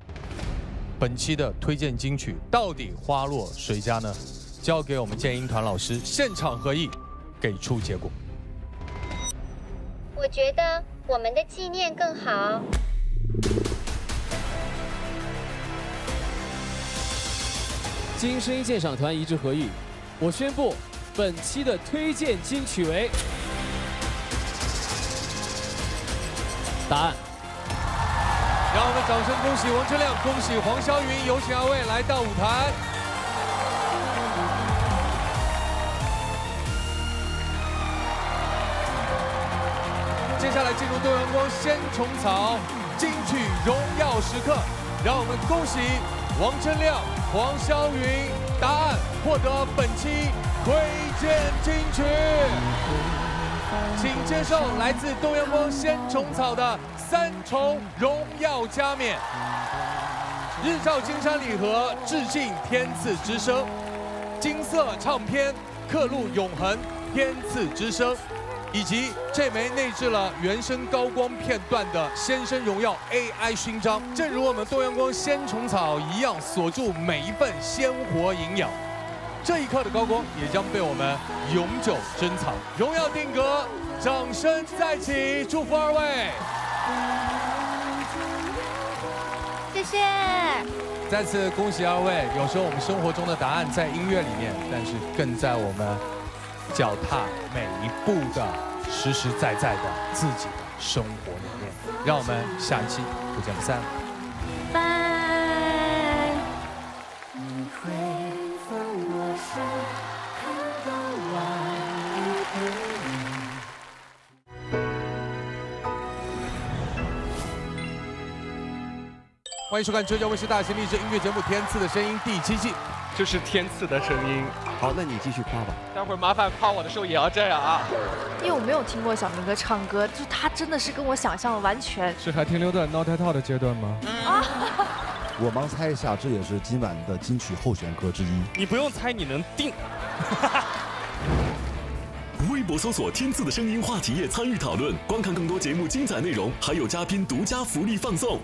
本期的推荐金曲到底花落谁家呢？交给我们建音团老师现场合议，给出结果。我觉得我们的纪念更好。经声音鉴赏团一致合议，我宣布本期的推荐金曲为。答案。让我们掌声恭喜王铮亮，恭喜黄霄云，有请2位来到舞台。接下来进入斗阳光先虫草金曲荣耀时刻，让我们恭喜王铮亮、黄霄云，答案获得本期推荐金曲。请接受来自斗阳光先虫草的3重荣耀加冕，日照金山礼盒致敬天赐之声，金色唱片刻录永恒天赐之声，以及这枚内置了原声高光片段的先生荣耀 AI 勋章，正如我们斗阳光鲜虫草一样，锁住每一份鲜活营养。这一刻的高光也将被我们永久珍藏。荣耀定格，掌声再起，祝福2位。谢谢。再次恭喜2位。有时候我们生活中的答案在音乐里面，但是更在我们脚踏每一步的实实在在的自己的生活里面。让我们下一期不见不散。拜。欢迎收看浙江卫视大型励志音乐节目《天赐的声音》第7季，这是天赐的声音。好，那你继续夸吧。待会儿麻烦夸我的时候也要这样啊。因为我没有听过小明哥唱歌，就他真的是跟我想象的完全。是还停留在脑袋套的阶段吗？啊！我盲猜一下，这也是今晚的金曲候选歌之一。你不用猜，你能定。微博搜索“天赐的声音”话题页参与讨论，观看更多节目精彩内容，还有嘉宾独家福利放送。